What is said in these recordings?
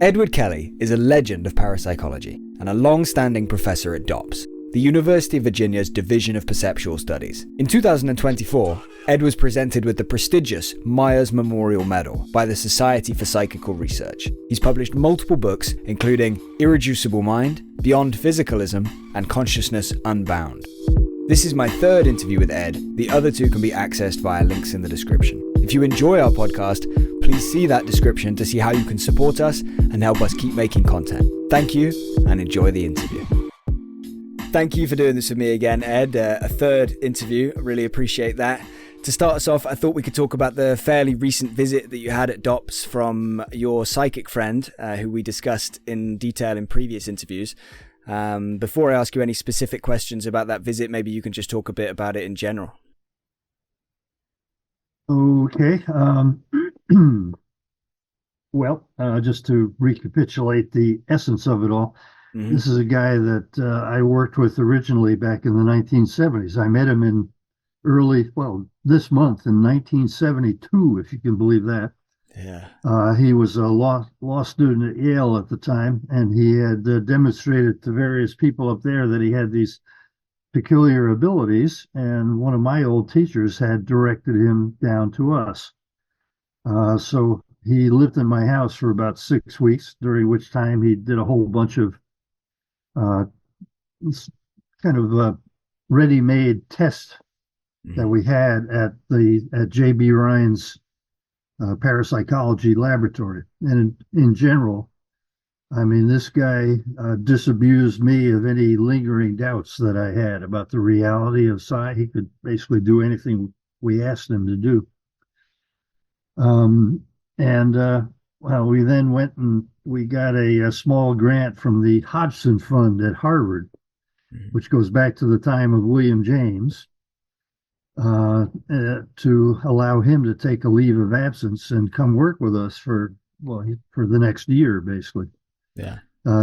Edward Kelly is a legend of parapsychology and a long-standing professor at DOPS, the University of Virginia's Division of Perceptual Studies. In 2024, Ed was presented with the prestigious Myers Memorial Medal by the Society for Psychical Research. He's published multiple books, including Irreducible Mind, Beyond Physicalism, and Consciousness Unbound. This is my third interview with Ed. The other two can be accessed via links in the description. If you enjoy our podcast, please see that description to see how you can support us and help us keep making content. Thank you, and enjoy the interview. Thank you for doing this with me again, Ed. A third interview. I really appreciate that. To start us off, I thought we could talk about the fairly recent visit that you had at DOPS from your psychic friend, who we discussed in detail in previous interviews. Before I ask you any specific questions about that visit, maybe you can just talk a bit about it in general. Okay. Well, just to recapitulate the essence of it all, This is a guy that I worked with originally back in the 1970s. I met him in this month in 1972, if you can believe that. Yeah. He was a law student at Yale at the time, and he had demonstrated to various people up there that he had these peculiar abilities, and one of my old teachers had directed him down to us. So he lived in my house for about 6 weeks, during which time he did a whole bunch of ready-made tests that we had at J.B. Ryan's parapsychology laboratory. And in general, I mean, this guy disabused me of any lingering doubts that I had about the reality of psi. He could basically do anything we asked him to do. We then went and we got a small grant from the Hodgson Fund at Harvard, which goes back to the time of William James, to allow him to take a leave of absence and come work with us for the next year, basically. Yeah.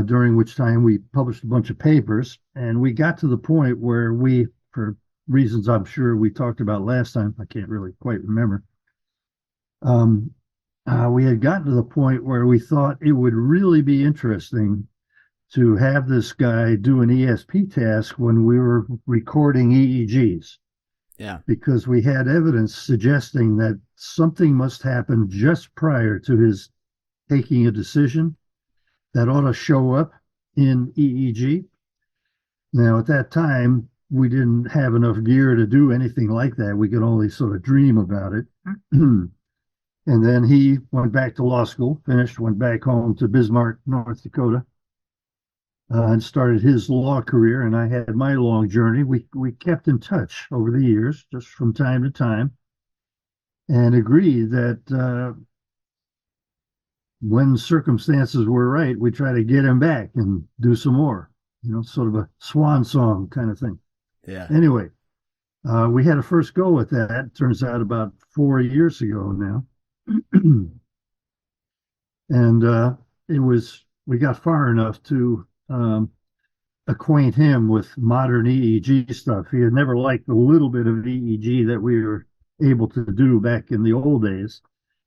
During which time we published a bunch of papers, and we got to the point where we, for reasons I'm sure we talked about last time, I can't really quite remember, we had gotten to the point where we thought it would really be interesting to have this guy do an ESP task when we were recording EEGs. Yeah. Because we had evidence suggesting that something must happen just prior to his taking a decision that ought to show up in EEG. Now, at that time, we didn't have enough gear to do anything like that. We could only sort of dream about it. And then he went back to law school, went back home to Bismarck, North Dakota, and started his law career. And I had my long journey. We kept in touch over the years, just from time to time, and agreed that when circumstances were right, we try to get him back and do some more, sort of a swan song kind of thing. Yeah. Anyway, we had a first go at that. Turns out about 4 years ago now. And we got far enough to acquaint him with modern EEG stuff. He had never liked the little bit of EEG that we were able to do back in the old days.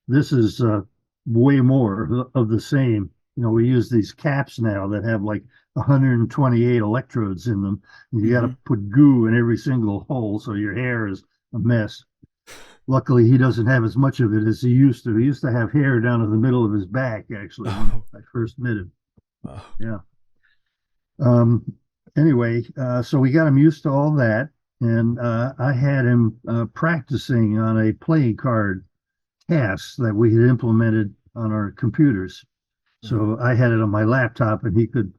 This is way more of the same. We use these caps now that have like 128 electrodes in them. You got to put goo in every single hole, so your hair is a mess. Luckily, he doesn't have as much of it as he used to. He used to have hair down in the middle of his back, actually, when I first met him. Oh. Yeah. Anyway, so we got him used to all that, and I had him practicing on a playing card task that we had implemented on our computers. So I had it on my laptop, and he could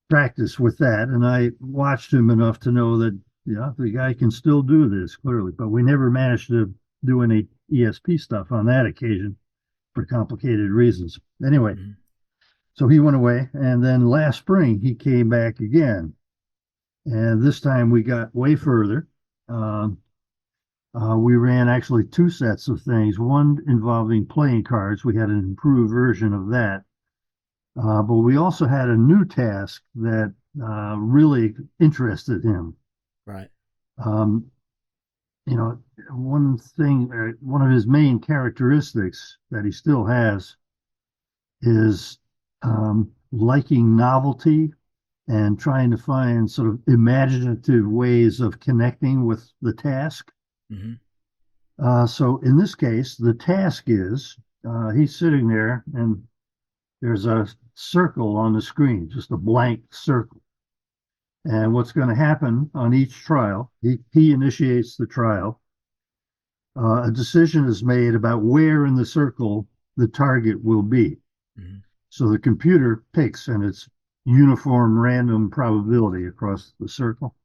practice with that. And I watched him enough to know that, the guy can still do this, clearly. But we never managed to do any ESP stuff on that occasion for complicated reasons. Anyway, so he went away. And then last spring, he came back again. And this time we got way further. We ran actually 2 sets of things, one involving playing cards. We had an improved version of that. But we also had a new task that really interested him. Right. One thing, one of his main characteristics that he still has is liking novelty and trying to find sort of imaginative ways of connecting with the task. Hmm. So in this case, the task is he's sitting there and there's a circle on the screen, just a blank circle. And what's going to happen on each trial, he initiates the trial. A decision is made about where in the circle the target will be. Hmm. So the computer picks, and it's uniform random probability across the circle.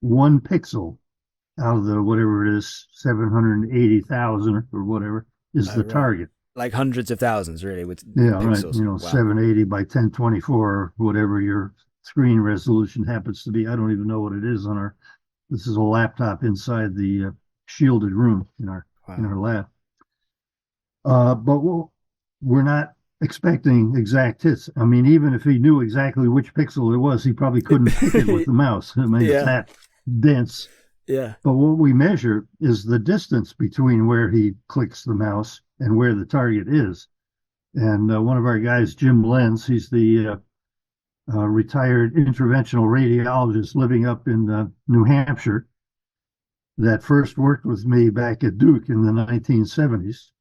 1 pixel out of the whatever it is, 780,000 or whatever is Oh, the right. target. Like hundreds of thousands, really, with Yeah, right. pixels. Wow. 780 by 1024, or whatever your screen resolution happens to be. I don't even know what it is on our. This is a laptop inside the shielded room in our Wow. lab. But we're not expecting exact hits. I mean, even if he knew exactly which pixel it was, he probably couldn't pick it with the mouse. I mean, Yeah. it's that dense. Yeah. But what we measure is the distance between where he clicks the mouse and where the target is. And one of our guys, Jim Lenz, he's the retired interventional radiologist living up in New Hampshire that first worked with me back at Duke in the 1970s.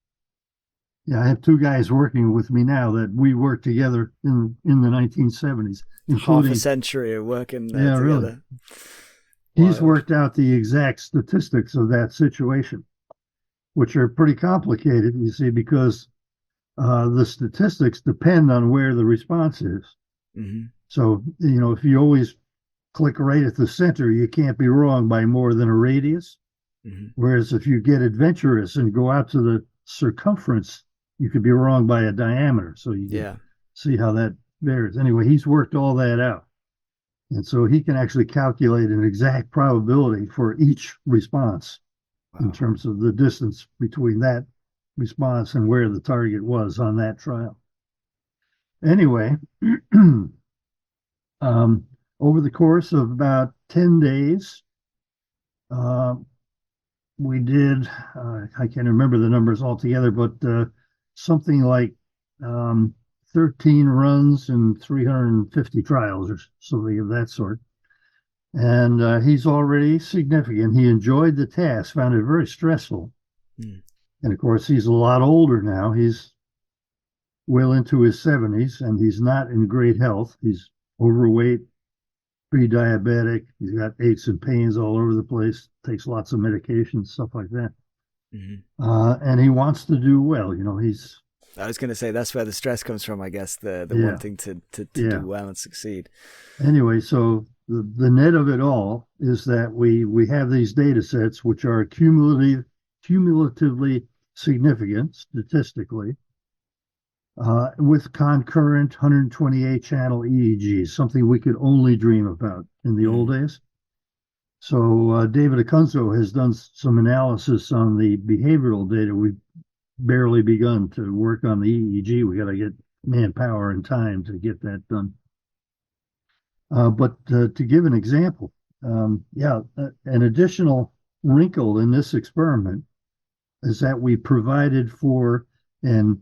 Yeah, I have 2 guys working with me now that we worked together in the 1970s, including Half a century of working yeah, together. really. He's Wild. worked out the exact statistics of that situation, which are pretty complicated, you see, because the statistics depend on where the response is. Hmm. So, if you always click right at the center, you can't be wrong by more than a radius. Hmm. Whereas if you get adventurous and go out to the circumference, you could be wrong by a diameter. So you can see how that varies. Anyway, he's worked all that out. And so he can actually calculate an exact probability for each response in terms of the distance between that response and where the target was on that trial. Anyway, over the course of about 10 days, we did, I can't remember the numbers altogether, but something like 13 runs and 350 trials or something of that sort. And he's already significant. He enjoyed the task, found it very stressful. Mm. And of course, he's a lot older now. He's well into his 70s, and he's not in great health. He's overweight, pre-diabetic. He's got aches and pains all over the place, takes lots of medications, stuff like that. Mm-hmm. And he wants to do well. He's. I was going to say that's where the stress comes from, I guess, the wanting to do well and succeed. Anyway, so the net of it all is that we have these data sets which are cumulatively significant statistically, with concurrent 128 channel EEGs, something we could only dream about in the old days. So David Acunzo has done some analysis on the behavioral data. We've barely begun to work on the EEG. We got to get manpower and time to get that done. But to give an example, an additional wrinkle in this experiment is that we provided for an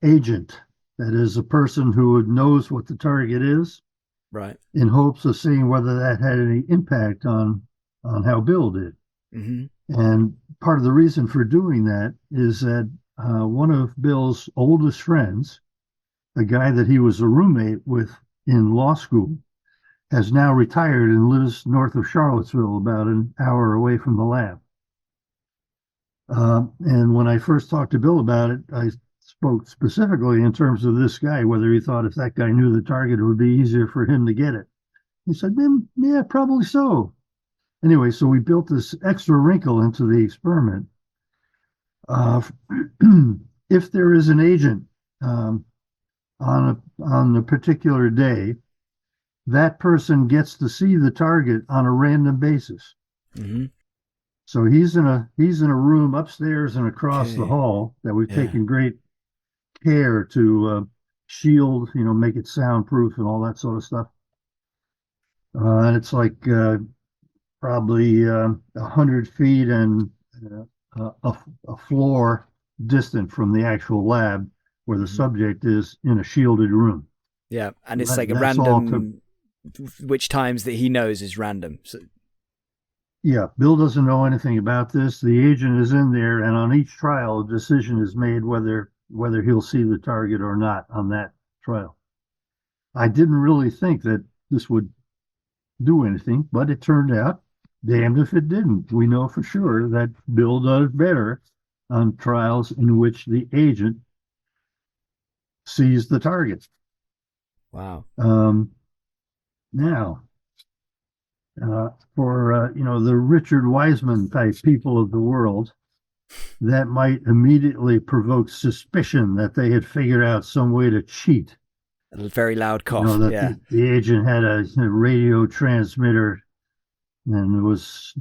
agent, that is a person who knows what the target is, right, in hopes of seeing whether that had any impact on how Bill did. Mm-hmm. And part of the reason for doing that is that one of Bill's oldest friends, a guy that he was a roommate with in law school, has now retired and lives north of Charlottesville, about an hour away from the lab. And when I first talked to Bill about it, I spoke specifically in terms of this guy, whether he thought if that guy knew the target, it would be easier for him to get it. He said, yeah, probably so. Anyway, so we built this extra wrinkle into the experiment. If there is an agent on a particular day, that person gets to see the target on a random basis. Mm-hmm. So he's in a room upstairs and across the hall that we've taken great care to shield, make it soundproof and all that sort of stuff. And it's like probably 100 feet and a floor distant from the actual lab. where the Hmm. subject is in a shielded room. Yeah, and it's like a That's all to, random, which times that he knows is random. So, yeah, Bill doesn't know anything about this. The agent is in there, and on each trial, a decision is made whether he'll see the target or not on that trial. I didn't really think that this would do anything, but it turned out, damned if it didn't. We know for sure that Bill does better on trials in which the agent sees the target. wow. Um, now, for the Richard Wiseman type people of the world, that might immediately provoke suspicion that they had figured out some way to cheat. A very loud cough. That Yeah. the agent had a radio transmitter and it was,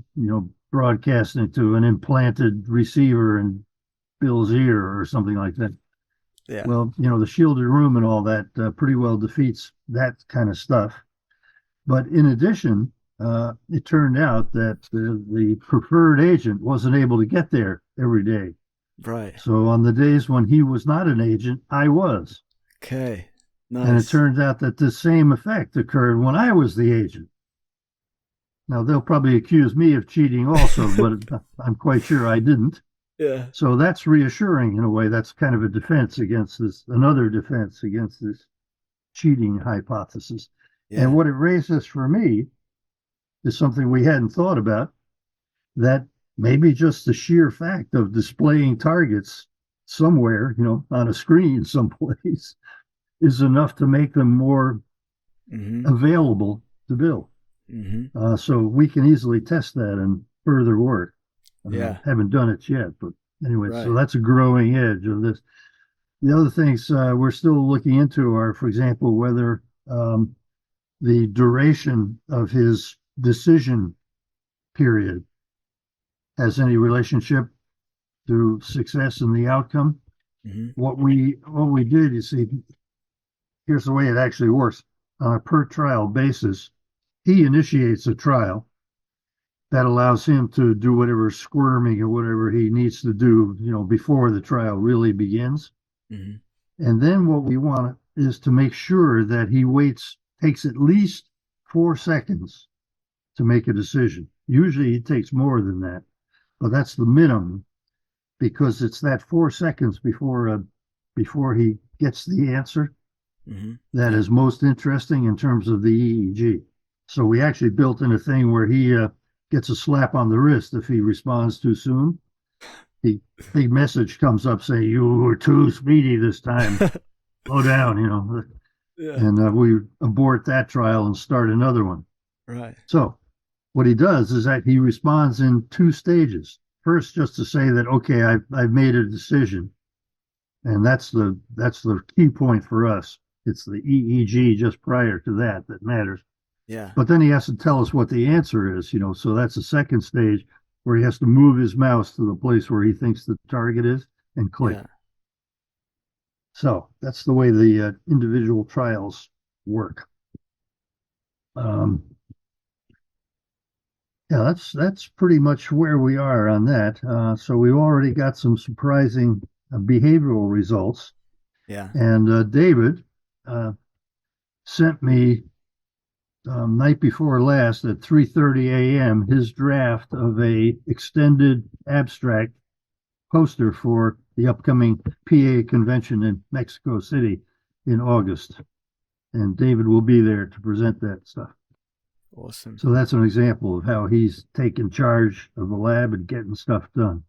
broadcasting to an implanted receiver in Bill's ear or something like that. Yeah. Well, the shielded room and all that pretty well defeats that kind of stuff. But in addition, it turned out that the preferred agent wasn't able to get there every day. Right. So on the days when he was not an agent, I was. Okay. And it Nice. turns out that the same effect occurred when I was the agent. Now, they'll probably accuse me of cheating also, but I'm quite sure I didn't. Yeah. So that's reassuring in a way. That's kind of a defense against this, another defense against this cheating hypothesis. Yeah. And what it raises for me is something we hadn't thought about, that maybe just the sheer fact of displaying targets somewhere, on a screen someplace, is enough to make them more Hmm. available to Bill. Hmm. So we can easily test that in further work. Yeah. Haven't done it yet, but anyway, Right. so that's a growing edge of this. The other things we're still looking into are, for example, whether the duration of his decision period has any relationship to success in the outcome. Hmm. What we did, you see, here's the way it actually works. On a per trial basis, he initiates a trial that allows him to do whatever squirming or whatever he needs to do, before the trial really begins. Hmm. And then what we want is to make sure that he takes at least 4 seconds to make a decision. Usually he takes more than that, but that's the minimum, because it's that 4 seconds before he gets the answer Hmm. that is most interesting in terms of the EEG. So we actually built in a thing where he gets a slap on the wrist if he responds too soon. The big message comes up saying, "You were too speedy this time. Slow down," Yeah. and we abort that trial and start another one. Right. So what he does is that he responds in 2 stages. First, just to say that, okay, I've made a decision. And that's the key point for us. It's the EEG just prior to that matters. Yeah. But then he has to tell us what the answer is, so that's the second stage where he has to move his mouse to the place where he thinks the target is and click. Yeah. So that's the way the individual trials work. Yeah, that's pretty much where we are on that. So we've already got some surprising behavioral results. Yeah. And David sent me night before last at 3:30 a.m. his draft of a extended abstract poster for the upcoming PA convention in Mexico City in August. And David will be there to present that stuff. Awesome. So that's an example of how he's taken charge of the lab and getting stuff done.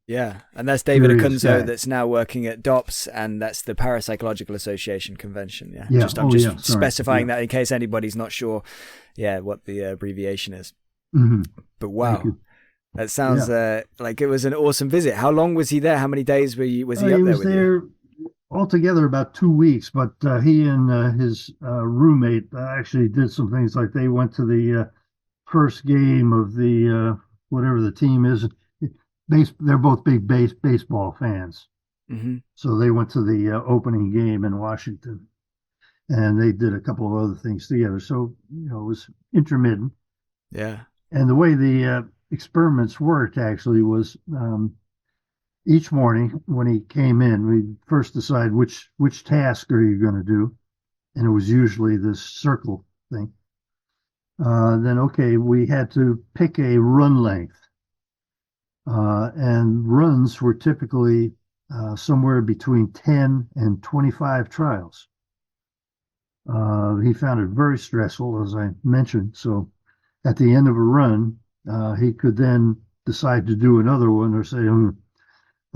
Yeah, and that's David Curious guy. Akunzo that's now working at DOPS, and that's the Parapsychological Association convention. Yeah, Yeah. I'm just Sorry. specifying Yeah. that in case anybody's not sure. Yeah, what the abbreviation is. Mm-hmm. But wow, Thank you. that sounds like it was an awesome visit. How long was he there? How many days was he up He there was with there altogether about 2 weeks, but he and his roommate actually did some things. Like they went to the first game of the whatever the team is. They're both big baseball fans, you? Hmm. so they went to the opening game in Washington, and they did a couple of other things together. So it was intermittent. Yeah. And the way the experiments worked actually was each morning when he came in, we first decide which task are you going to do, and it was usually this circle thing. Then okay, we had to pick a run length, and runs were typically somewhere between 10 and 25 trials. He found it very stressful, as I mentioned. So at the end of a run, he could then decide to do another one or say,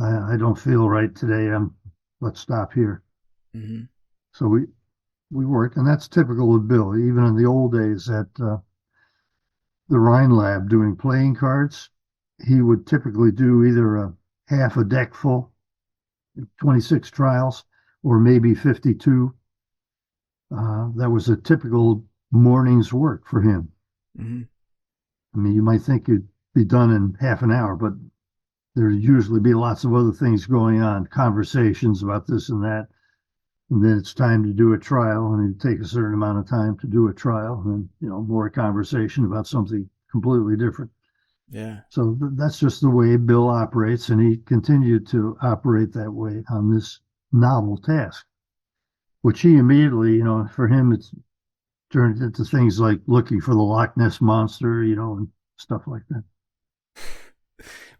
I don't feel right today. Let's stop here. Mm-hmm. So we worked, and that's typical of Bill. Even in the old days at the Rhine Lab doing playing cards, he would typically do either a half a deck full, 26 trials, or maybe 52. That was a typical morning's work for him. Mm-hmm. I mean, you might think it'd be done in half an hour, but there'd usually be lots of other things going on, conversations about this and that. And then it's time to do a trial, and it'd take a certain amount of time to do a trial, and then, more conversation about something completely different. Yeah. So that's just the way Bill operates, and he continued to operate that way on this novel task, which he immediately, for him, it's turned into things like looking for the Loch Ness Monster, and stuff like that.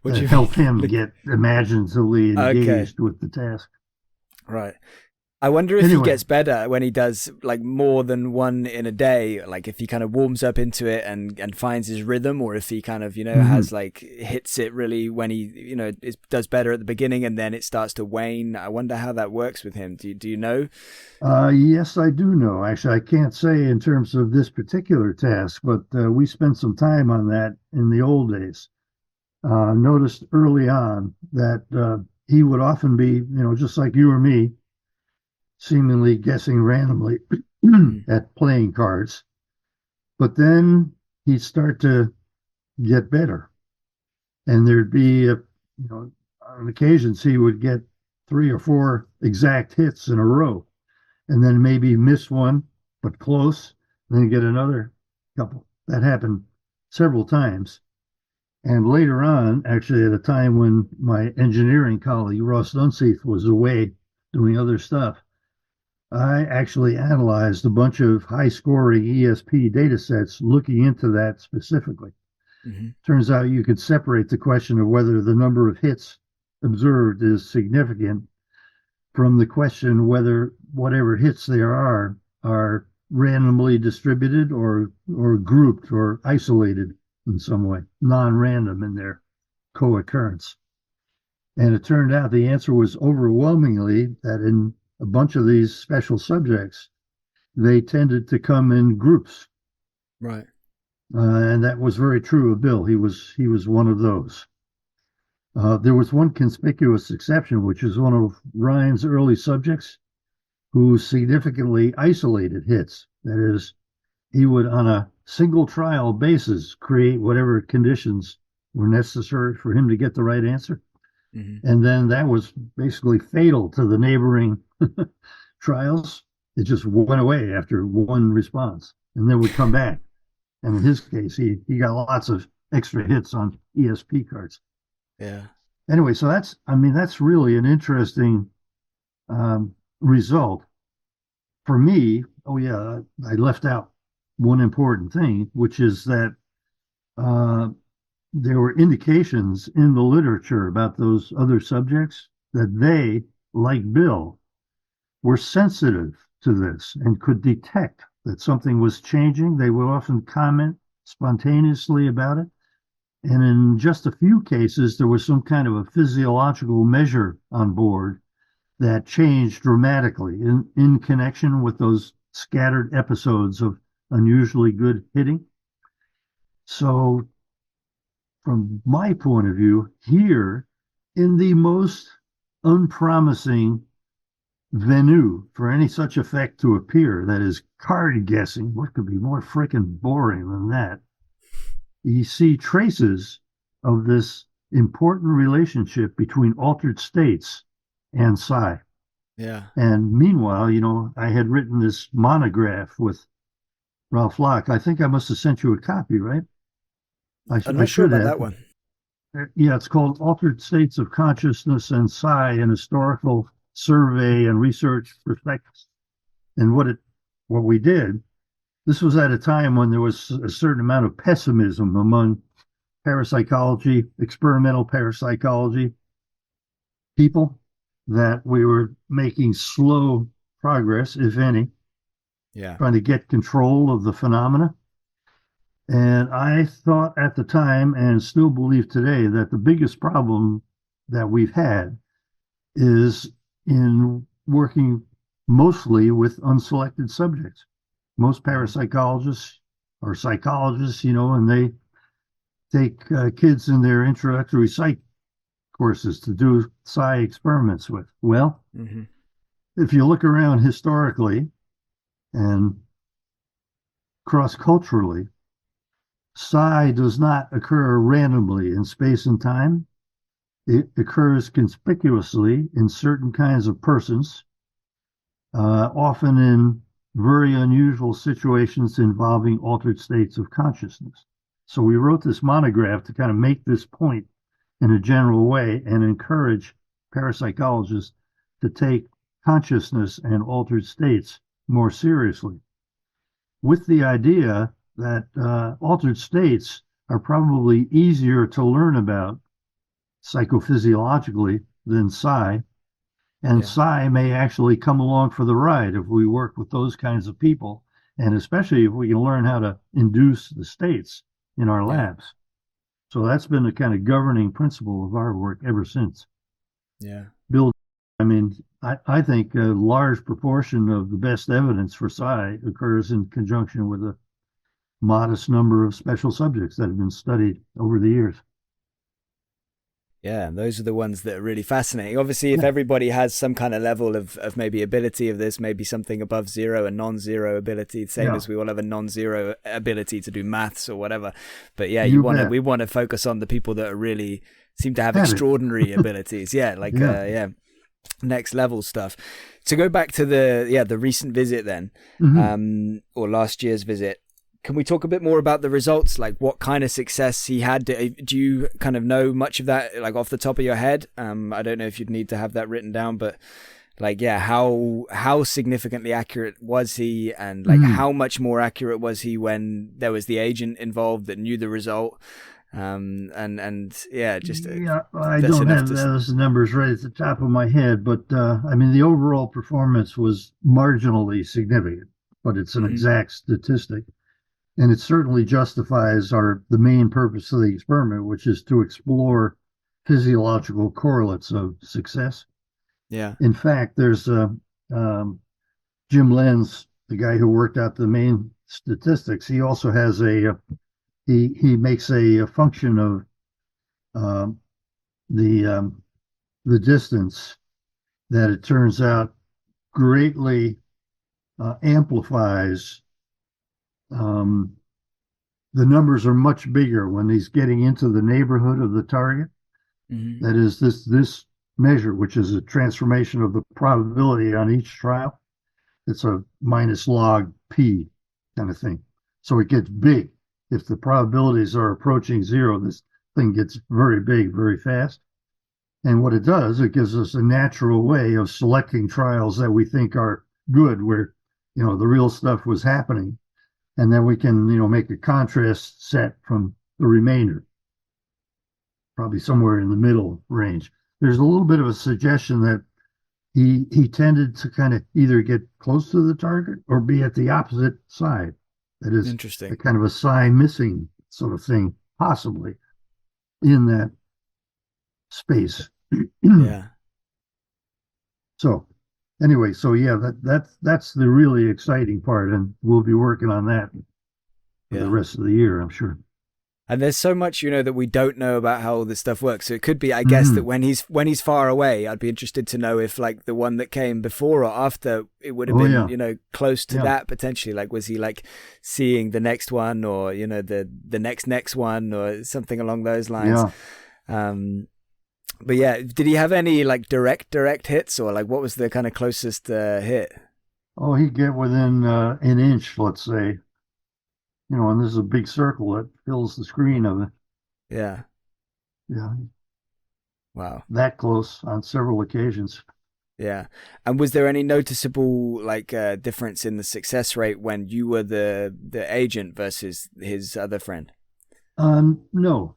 What That you helped him get imaginatively engaged with the task. Right. I wonder if he Anyway. gets better when he does like more than one in a day, like if he kind of warms up into it and finds his rhythm, or if he kind of, has like hits it really when he, it does better at the beginning and then it starts to wane. I wonder how that works with him. Do you know? Yes, I do know. Actually, I can't say in terms of this particular task, but we spent some time on that in the old days. Noticed early on that he would often be, just like you or me, seemingly guessing randomly at playing cards. But then he'd start to get better. And there'd be, on occasions, he would get 3 or 4 exact hits in a row, and then maybe miss one, but close, and then get another couple. That happened several times. And later on, actually, at a time when my engineering colleague, Ross Dunseith, was away doing other stuff, I actually analyzed a bunch of high-scoring ESP data sets looking into that specifically. Mm-hmm. Turns out you could separate the question of whether the number of hits observed is significant from the question whether whatever hits there are randomly distributed or grouped or isolated in some way, non-random in their co-occurrence. And it turned out the answer was overwhelmingly that in a bunch of these special subjects, they tended to come in groups. Right. And that was very true of Bill. He was one of those. There was one conspicuous exception, which is one of Ryan's early subjects who significantly isolated hits. That is, he would, on a single trial basis, create whatever conditions were necessary for him to get the right answer. Mm-hmm. And then that was basically fatal to the neighboring trials. It just went away after one response and then would come back. And in his case, he got lots of extra hits on ESP cards. Yeah. Anyway, so that's really an interesting result. For me, I left out one important thing, which is that there were indications in the literature about those other subjects that they, like Bill, were sensitive to this and could detect that something was changing. They would often comment spontaneously about it. And in just a few cases, there was some kind of a physiological measure on board that changed dramatically in connection with those scattered episodes of unusually good hitting. So from my point of view, here in the most unpromising venue for any such effect to appear, that is card guessing, what could be more freaking boring than that? You see traces of this important relationship between altered states and psi. Yeah. And meanwhile, I had written this monograph with Ralph Locke. I think I must have sent you a copy, right? I'm not sure about that one. Yeah, it's called Altered States of Consciousness and Psi, an historical survey and research perspectives. And what we did, this was at a time when there was a certain amount of pessimism among parapsychology, experimental parapsychology people, that we were making slow progress, if any, Yeah. trying to get control of the phenomena. And I thought at the time, and still believe today, that the biggest problem that we've had is in working mostly with unselected subjects. Most Mhm. parapsychologists are psychologists, and they take kids in their introductory psych courses to do psi experiments with. Well, Mhm. if you look around historically and cross culturally, psi does not occur randomly in space and time. It occurs conspicuously in certain kinds of persons, often in very unusual situations involving altered states of consciousness. So we wrote this monograph to kind of make this point in a general way and encourage parapsychologists to take consciousness and altered states more seriously, with the idea that altered states are probably easier to learn about psychophysiologically than psi. And Yeah. psi may actually come along for the ride if we work with those kinds of people, and especially if we can learn how to induce the states in our Yeah. labs. So that's been the kind of governing principle of our work ever since. Yeah. Bill, I mean, I think a large proportion of the best evidence for psi occurs in conjunction with a modest number of special subjects that have been studied over the years. Yeah, and those are the ones that are really fascinating. Obviously, if Yeah, everybody has some kind of level of maybe ability of this, maybe something above zero, a non-zero ability, same yeah, as we all have a non-zero ability to do maths or whatever. But yeah, you bet. we want to focus on the people that are really seem to have Had it. extraordinary abilities. Yeah, like Yeah. yeah, next level stuff. To go back to the recent visit then, Hmm. or last year's visit, can we talk a bit more about the results? Like what kind of success he had? Do you kind of know much of that, like off the top of your head? I don't know if you'd need to have that written down, but like, yeah, how significantly accurate was he, and like Hmm. how much more accurate was he when there was the agent involved that knew the result? And yeah, just Yeah, I that's don't enough have to. those numbers right at the top of my head, but I mean, the overall performance was marginally significant, but it's an Mhm. exact statistic. And it certainly justifies the main purpose of the experiment, which is to explore physiological correlates of success. Yeah. In fact, there's um, Jim Lenz, the guy who worked out the main statistics. He also has he makes a function of um, the the distance that it turns out greatly amplifies. Um, the numbers are much bigger when he's getting into the neighborhood of the target. Hmm. That is this measure, which is a transformation of the probability on each trial. It's a minus log p kind of thing. So it gets big. If the probabilities are approaching zero, this thing gets very big very fast. And what it does, it gives us a natural way of selecting trials that we think are good, where the real stuff was happening, and then we can make a contrast set from the remainder, probably somewhere in the middle range. There's a little bit of a suggestion that he tended to kind of either get close to the target or be at the opposite side. That is a Interesting. kind of a sign missing sort of thing, possibly in that space. Yeah. So anyway, so yeah, that's the really exciting part, and we'll be working on that for the Yeah. rest of the year, I'm sure. And there's so much, that we don't know about how all this stuff works. So it could be, I guess, that Mm-hmm. when he's far away, I'd be interested to know if like the one that came before or after it would have Oh been, yeah, close to yeah, that potentially. Like, was he like seeing the next one, or the next one, or something along those lines? yeah. Um, but yeah, did he have any like direct hits, or like what was the kind of closest hit? Oh, he'd get within an inch, let's say, and this is a big circle that fills the screen of it. Yeah. Yeah, Wow. that close on several occasions. Yeah. And was there any noticeable like difference in the success rate when you were the agent versus his other friend? No.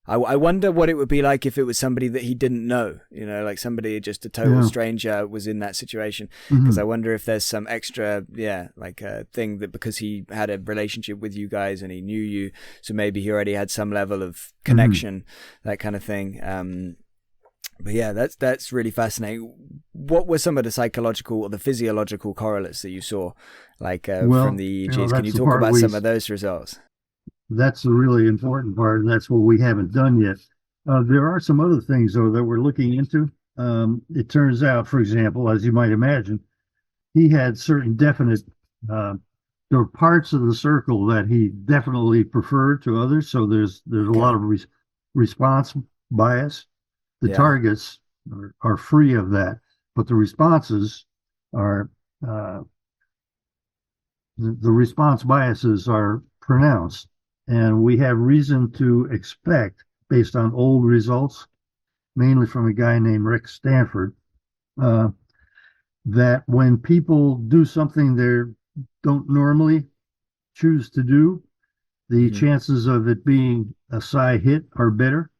I wonder what it would be like if it was somebody that he didn't know, you know, like somebody, just a total Yeah. stranger was in that situation. Because Hmm. I wonder if there's some extra, yeah, like a thing that because he had a relationship with you guys and he knew you, so maybe he already had some level of Hmm. connection, that kind of thing. But yeah, that's really fascinating. What were some of the psychological or the physiological correlates that you saw, like from Well, the you know, EEGs? Can that's you the talk part about some of those results? that's the really important part, and that's what we haven't done yet. There are some other things, though, that we're looking into. It turns out, for example, as you might imagine, he had certain definite, uh, there were parts of the circle that he definitely preferred to others. So there's a lot Okay. of response bias. The Yeah. targets are free of that, but the responses are uh, the response biases are pronounced, and we have reason to expect, based on old results, mainly from a guy named Rick Stanford, uh, that when people do something they don't normally choose to do, the Hmm. chances of it being a psi hit are better.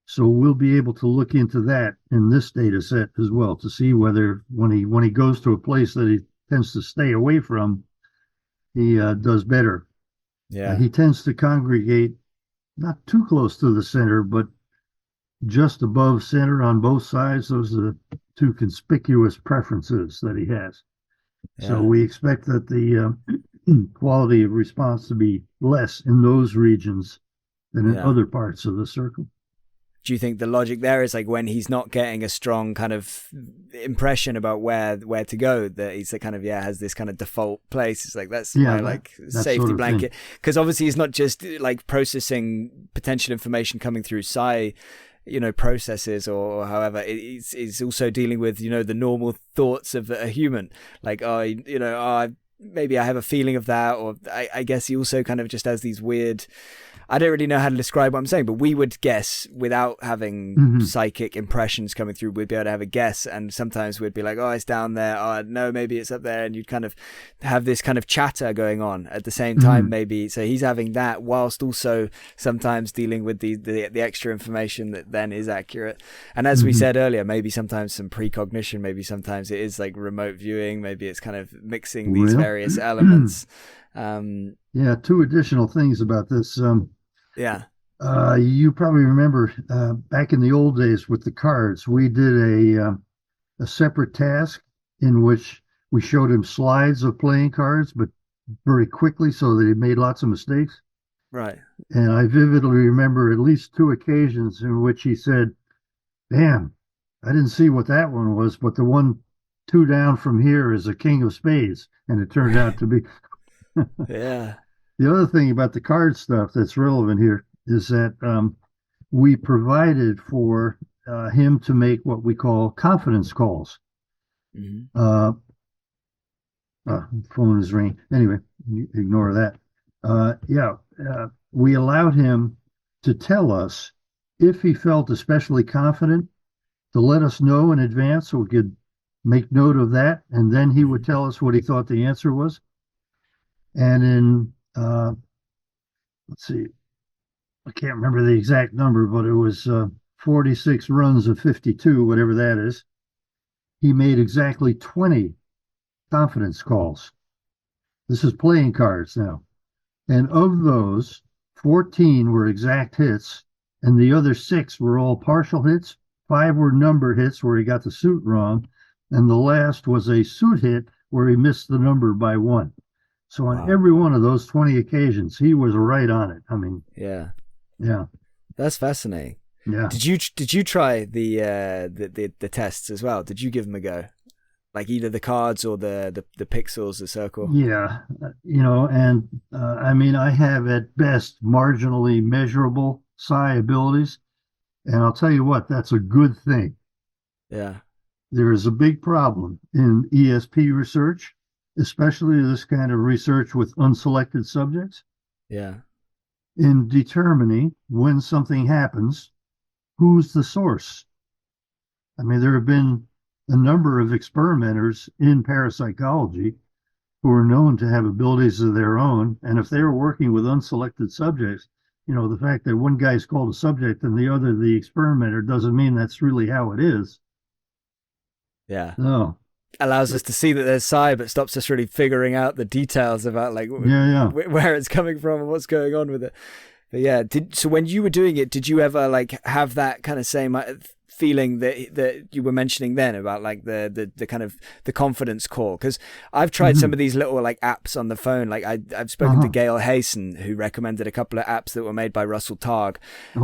So we'll be able to look into that in this data set as well to see whether when he goes to a place that he tends to stay away from, he does better. Yeah. He tends to congregate not too close to the center, but just above center on both sides. Those are the two conspicuous preferences that he has. So Yeah. we expect that the quality of response to be less in those regions than in Yeah. other parts of the circle. Do you think the logic there is like when he's not getting a strong kind of impression about where to go, that he's the kind of, yeah, has this kind of default place? It's like that's Yeah, my like that sort safety of thing. blanket, because obviously he's not just like processing potential information coming through psi, you know, processes or however. It's also dealing with, you know, the normal thoughts of a human, like, oh, you know, oh, maybe I have a feeling of that, or I guess he also kind of just has these weird, I don't really know how to describe what I'm saying, but we would guess without having Mm-hmm. psychic impressions coming through. We'd be able to have a guess, and sometimes we'd be like, "Oh, it's down there." Oh, no, maybe it's up there, and you'd kind of have this kind of chatter going on at the same time. Mm-hmm. Maybe so he's having that whilst also sometimes dealing with the extra information that then is accurate. And as we Mm-hmm. said earlier, maybe sometimes some precognition. Maybe sometimes it is like remote viewing. Maybe it's kind of mixing these Well, various elements. Um, yeah, two additional things about this. yeah. You probably remember back in the old days with the cards, we did a separate task in which we showed him slides of playing cards, but very quickly so that he made lots of mistakes. Right. And I vividly remember at least two occasions in which he said, "Damn, I didn't see what that one was, but the one two down from here is a king of spades." And it turned out Right. to be. Yeah. The other thing about the card stuff that's relevant here is that we provided for him to make what we call confidence calls. Hmm. Uh, Phone is ringing. Anyway, ignore that. Yeah, we allowed him to tell us if he felt especially confident to let us know in advance so we could make note of that. And then he would Hmm. tell us what he thought the answer was. And in, let's see, I can't remember the exact number, but it was 46 runs of 52, whatever that is. He made exactly 20 confidence calls. This is playing cards now. And of those, 14 were exact hits, and the other six were all partial hits. Five were number hits where he got the suit wrong, and the last was a suit hit where he missed the number by one. So on Wow. every one of those 20 occasions, he was right on it. I mean, Yeah. yeah, That's fascinating. yeah. Did you try the tests as well? Did you give them a go? Like either the cards or the pixels, the circle? Yeah, and I mean, I have at best marginally measurable psi abilities, and I'll tell you what, that's a good thing. Yeah. There is a big problem in ESP research, especially this kind of research with unselected subjects, Yeah. in determining when something happens who's the source? I mean, there have been a number of experimenters in parapsychology who are known to have abilities of their own. And if they were working with unselected subjects, the fact that one guy's called a subject and the other the experimenter doesn't mean that's really how it is. Yeah. No. Allows us to see that there's psi, but stops us really figuring out the details about where it's coming from and what's going on with it. But yeah, so when you were doing it, did you ever like have that kind of same feeling that you were mentioning then about like the kind of the confidence call? Because I've tried some of these little like apps on the phone. Like I've spoken to Gail Hayson, who recommended a couple of apps that were made by Russell Targ,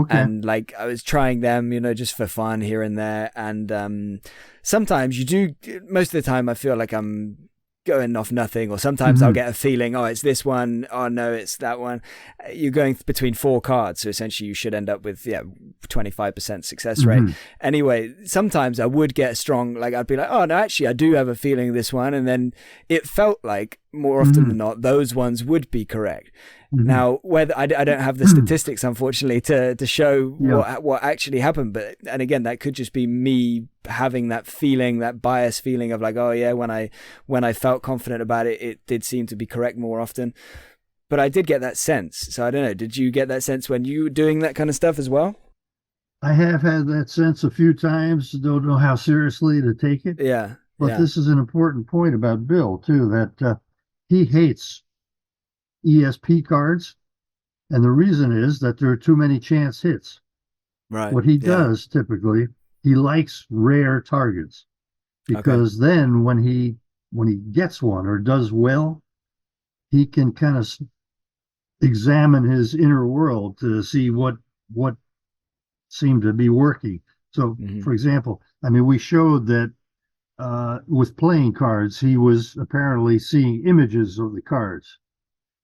and like I was trying them, just for fun here and there. And sometimes you do. Most of the time, I feel like I'm going off nothing, or sometimes I'll get a feeling, oh, it's this one, oh no, it's that one. You're going between 4 cards, so essentially you should end up with 25% success rate. Anyway, sometimes I would get strong, like I'd be like, oh no, actually I do have a feeling this one, and then it felt like more often than not those ones would be correct. Now, whether I don't have the statistics, unfortunately, to show what actually happened, but and again, that could just be me having that feeling, that bias feeling of like, oh yeah, when I felt confident about it, it did seem to be correct more often. But I did get that sense. So I don't know, did you get that sense when you were doing that kind of stuff as well? I have had that sense a few times. Don't know how seriously to take it. Yeah. But this is an important point about Bill too, that he hates ESP cards, and the reason is that there are too many chance hits. Right. What he does typically, he likes rare targets, because then when he gets one or does well, he can kind of examine his inner world to see what seemed to be working. So, for example, I mean, we showed that with playing cards, he was apparently seeing images of the cards.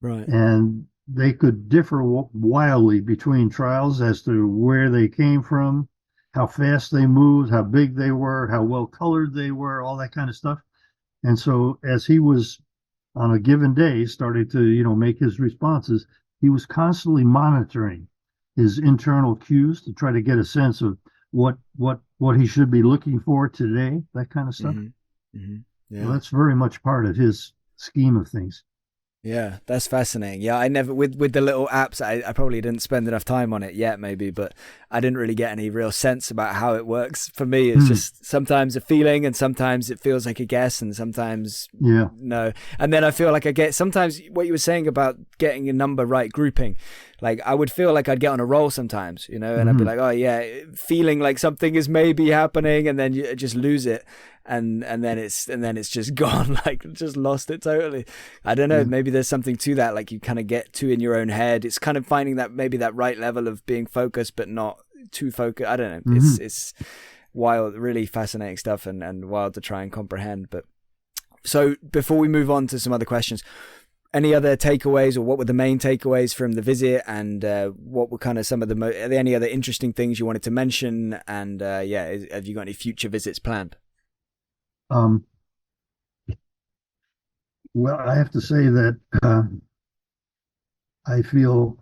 Right. And they could differ wildly between trials as to where they came from, how fast they moved, how big they were, how well colored they were, all that kind of stuff. And so as he was on a given day starting to, make his responses, he was constantly monitoring his internal cues to try to get a sense of what he should be looking for today, that kind of stuff. Yeah. So that's very much part of his scheme of things. Yeah, that's fascinating. Yeah, I never, with the little apps, I probably didn't spend enough time on it yet, maybe, but I didn't really get any real sense about how it works. For me, it's just sometimes a feeling, and sometimes it feels like a guess, and sometimes no. And then I feel like I get, sometimes what you were saying about getting a number right, grouping, like I would feel like I'd get on a roll sometimes, and I'd be like, oh yeah, feeling like something is maybe happening, and then you just lose it. And then it's just gone, like just lost it totally. I don't know, maybe there's something to that, like you kind of get to in your own head. It's kind of finding that, maybe that right level of being focused but not too focused. I don't know. It's wild, really fascinating stuff, and wild to try and comprehend. But so before we move on to some other questions, any other takeaways, or what were the main takeaways from the visit, and what were kind of some of the are there any other interesting things you wanted to mention? And have you got any future visits planned? Well, I have to say that I feel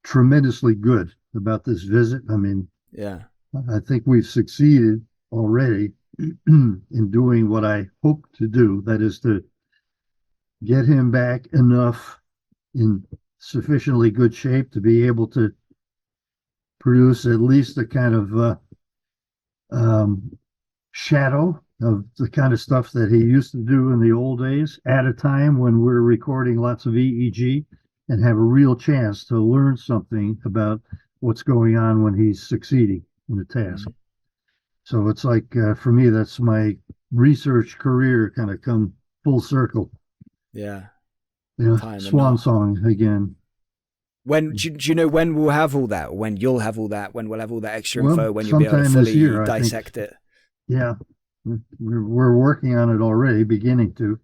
tremendously good about this visit. I mean, I think we've succeeded already in doing what I hope to do. That is to get him back enough in sufficiently good shape to be able to produce at least a kind of shadow of the kind of stuff that he used to do in the old days, at a time when we're recording lots of EEG and have a real chance to learn something about what's going on when he's succeeding in the task. So it's like, for me, that's my research career kind of come full circle. Yeah. Swan song again. When do you know when we'll have all that? When you'll have all that? When we'll have all that extra info? When you'll be able to fully dissect it? Yeah, we're working on it already, beginning to.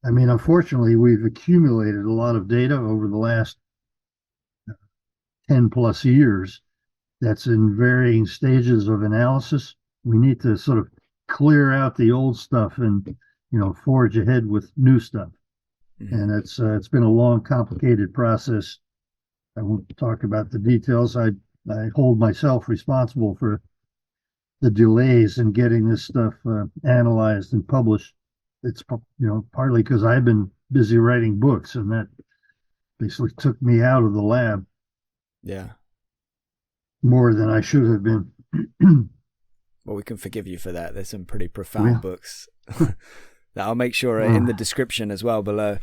Unfortunately, we've accumulated a lot of data over the last 10 plus years that's in varying stages of analysis. We need to sort of clear out the old stuff and, forge ahead with new stuff. And it's been a long, complicated process. I won't talk about the details. I I hold myself responsible for the delays in getting this stuff analyzed and published. It's partly because I've been busy writing books, and that basically took me out of the lab Yeah. more than I should have been. Well, we can forgive you for that. There's some pretty profound Yeah. books that I'll make sure are in the description as well below.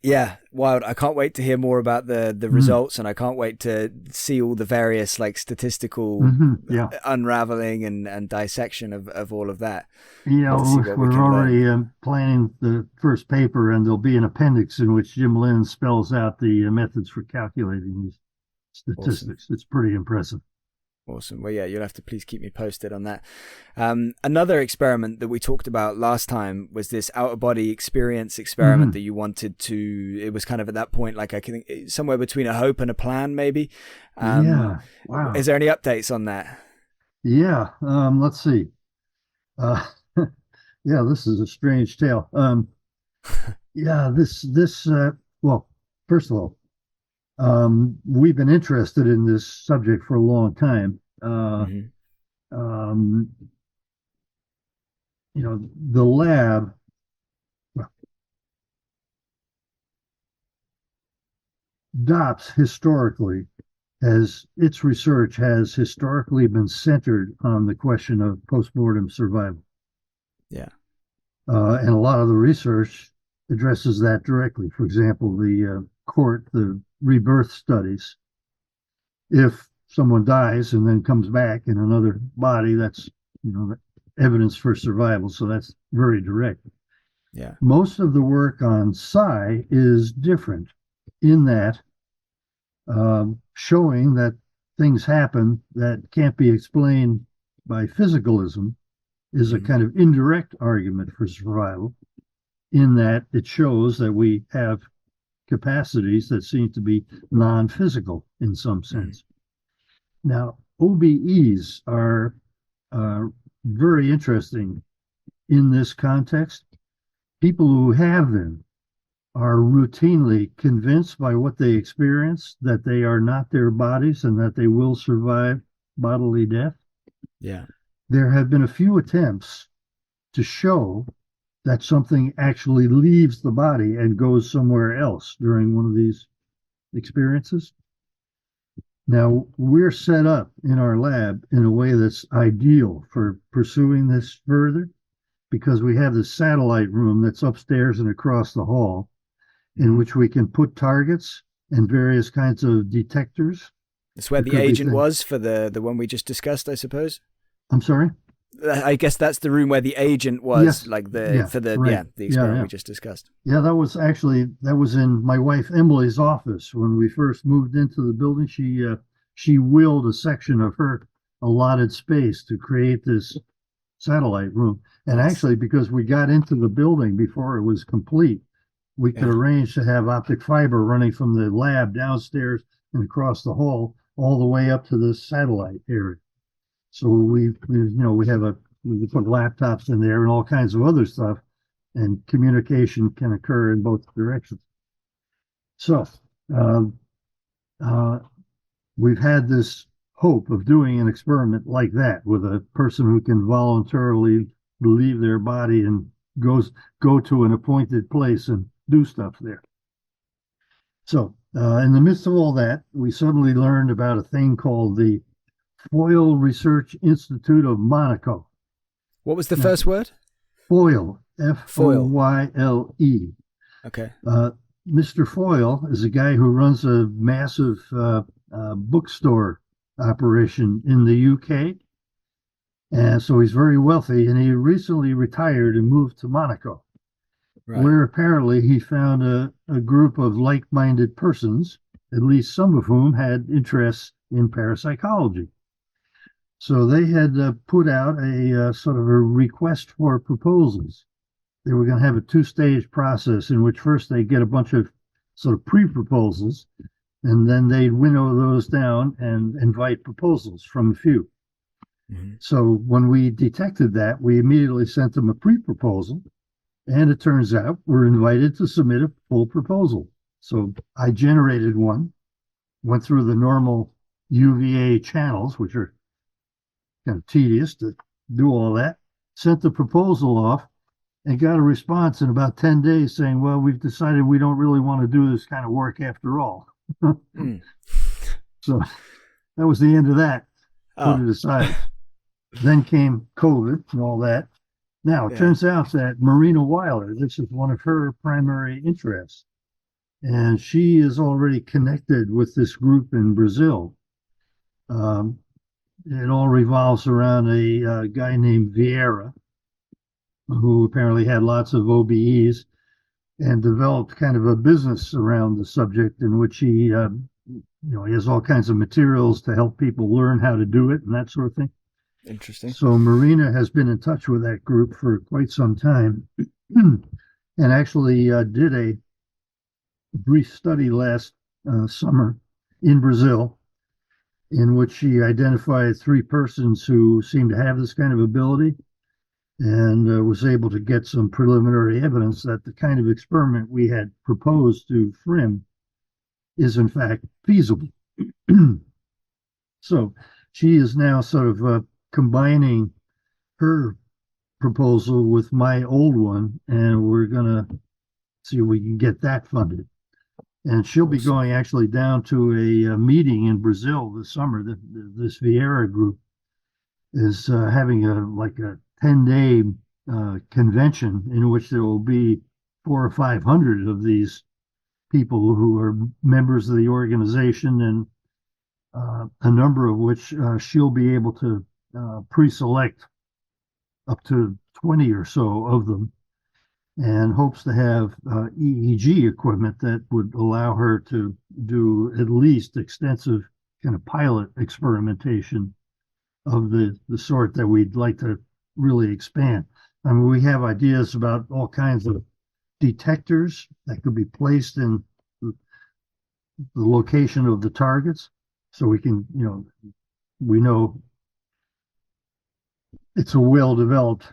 Yeah, wild. I can't wait to hear more about the results, and I can't wait to see all the various like statistical Yeah. unraveling and dissection of all of that. Yeah, Love to see what we we're can already planning the first paper, and there'll be an appendix in which Jim Lynn spells out the methods for calculating these statistics. It's pretty impressive. Awesome. Well, yeah, you'll have to please keep me posted on that. Another experiment that we talked about last time was this out-of-body experience experiment that you wanted to, it was kind of at that point, like I think somewhere between a hope and a plan, maybe. Yeah. Wow. Is there any updates on that? Yeah. Let's see. Yeah, this is a strange tale. Yeah, well, first of all, we've been interested in this subject for a long time. The lab, DOPS historically, as its research has historically been centered on the question of postmortem survival. Yeah. And a lot of the research addresses that directly. For example, the rebirth studies. If someone dies and then comes back in another body, that's evidence for survival. So that's very direct. Yeah. Most of the work on psi is different in that showing that things happen that can't be explained by physicalism is a kind of indirect argument for survival, in that it shows that we have capacities that seem to be non-physical in some sense. Now, OBEs are very interesting in this context. People who have them are routinely convinced by what they experience that they are not their bodies and that they will survive bodily death. Yeah. There have been a few attempts to show that something actually leaves the body and goes somewhere else during one of these experiences. Now, we're set up in our lab in a way that's ideal for pursuing this further, because we have this satellite room that's upstairs and across the hall, in which we can put targets and various kinds of detectors. It's where the agent was for the one we just discussed, I suppose. I'm sorry? I guess that's the room where the agent was, yes. Like the experiment we just discussed. Yeah, that was in my wife Emily's office when we first moved into the building. She willed a section of her allotted space to create this satellite room. And actually, because we got into the building before it was complete, we could arrange to have optic fiber running from the lab downstairs and across the hall all the way up to the satellite area. So we put laptops in there and all kinds of other stuff, and communication can occur in both directions. So we've had this hope of doing an experiment like that with a person who can voluntarily leave their body and go to an appointed place and do stuff there. So in the midst of all that, we suddenly learned about a thing called the Foyle Research Institute of Monaco. What was the first word? Foyle, F-O-Y-L-E. Okay. Mr. Foyle is a guy who runs a massive bookstore operation in the UK. And so he's very wealthy, and he recently retired and moved to Monaco, where apparently he found a group of like-minded persons, at least some of whom had interests in parapsychology. So they had put out a sort of a request for proposals. They were going to have a two-stage process in which first they get a bunch of sort of pre-proposals, and then they'd winnow those down and invite proposals from a few. So when we detected that, we immediately sent them a pre-proposal, and it turns out we're invited to submit a full proposal. So I generated one, went through the normal UVA channels, which are kind of tedious to do all that, sent the proposal off, and got a response in about 10 days saying, well, we've decided we don't really want to do this kind of work after all. Mm. So that was the end of that. Put Oh, it aside. Then came COVID and all that. Now, it yeah. turns out that Marina Weiler, this is one of her primary interests. And she is already connected with this group in Brazil. Um, it all revolves around a guy named Vieira, who apparently had lots of OBEs and developed kind of a business around the subject in which he has all kinds of materials to help people learn how to do it and that sort of thing. Interesting. So Marina has been in touch with that group for quite some time and actually did a brief study last summer in Brazil in which she identified 3 persons who seemed to have this kind of ability and was able to get some preliminary evidence that the kind of experiment we had proposed to Frim is in fact feasible. So she is now sort of combining her proposal with my old one, and we're going to see if we can get that funded. And she'll be Awesome. going actually down to a meeting in Brazil this summer. This Vieira group is having a 10-day convention in which there will be 400 or 500 of these people who are members of the organization, and a number of which she'll be able to pre-select up to 20 or so of them, and hopes to have EEG equipment that would allow her to do at least extensive kind of pilot experimentation of the sort that we'd like to really expand. I mean, we have ideas about all kinds of detectors that could be placed in the location of the targets, so we can, we know it's a well-developed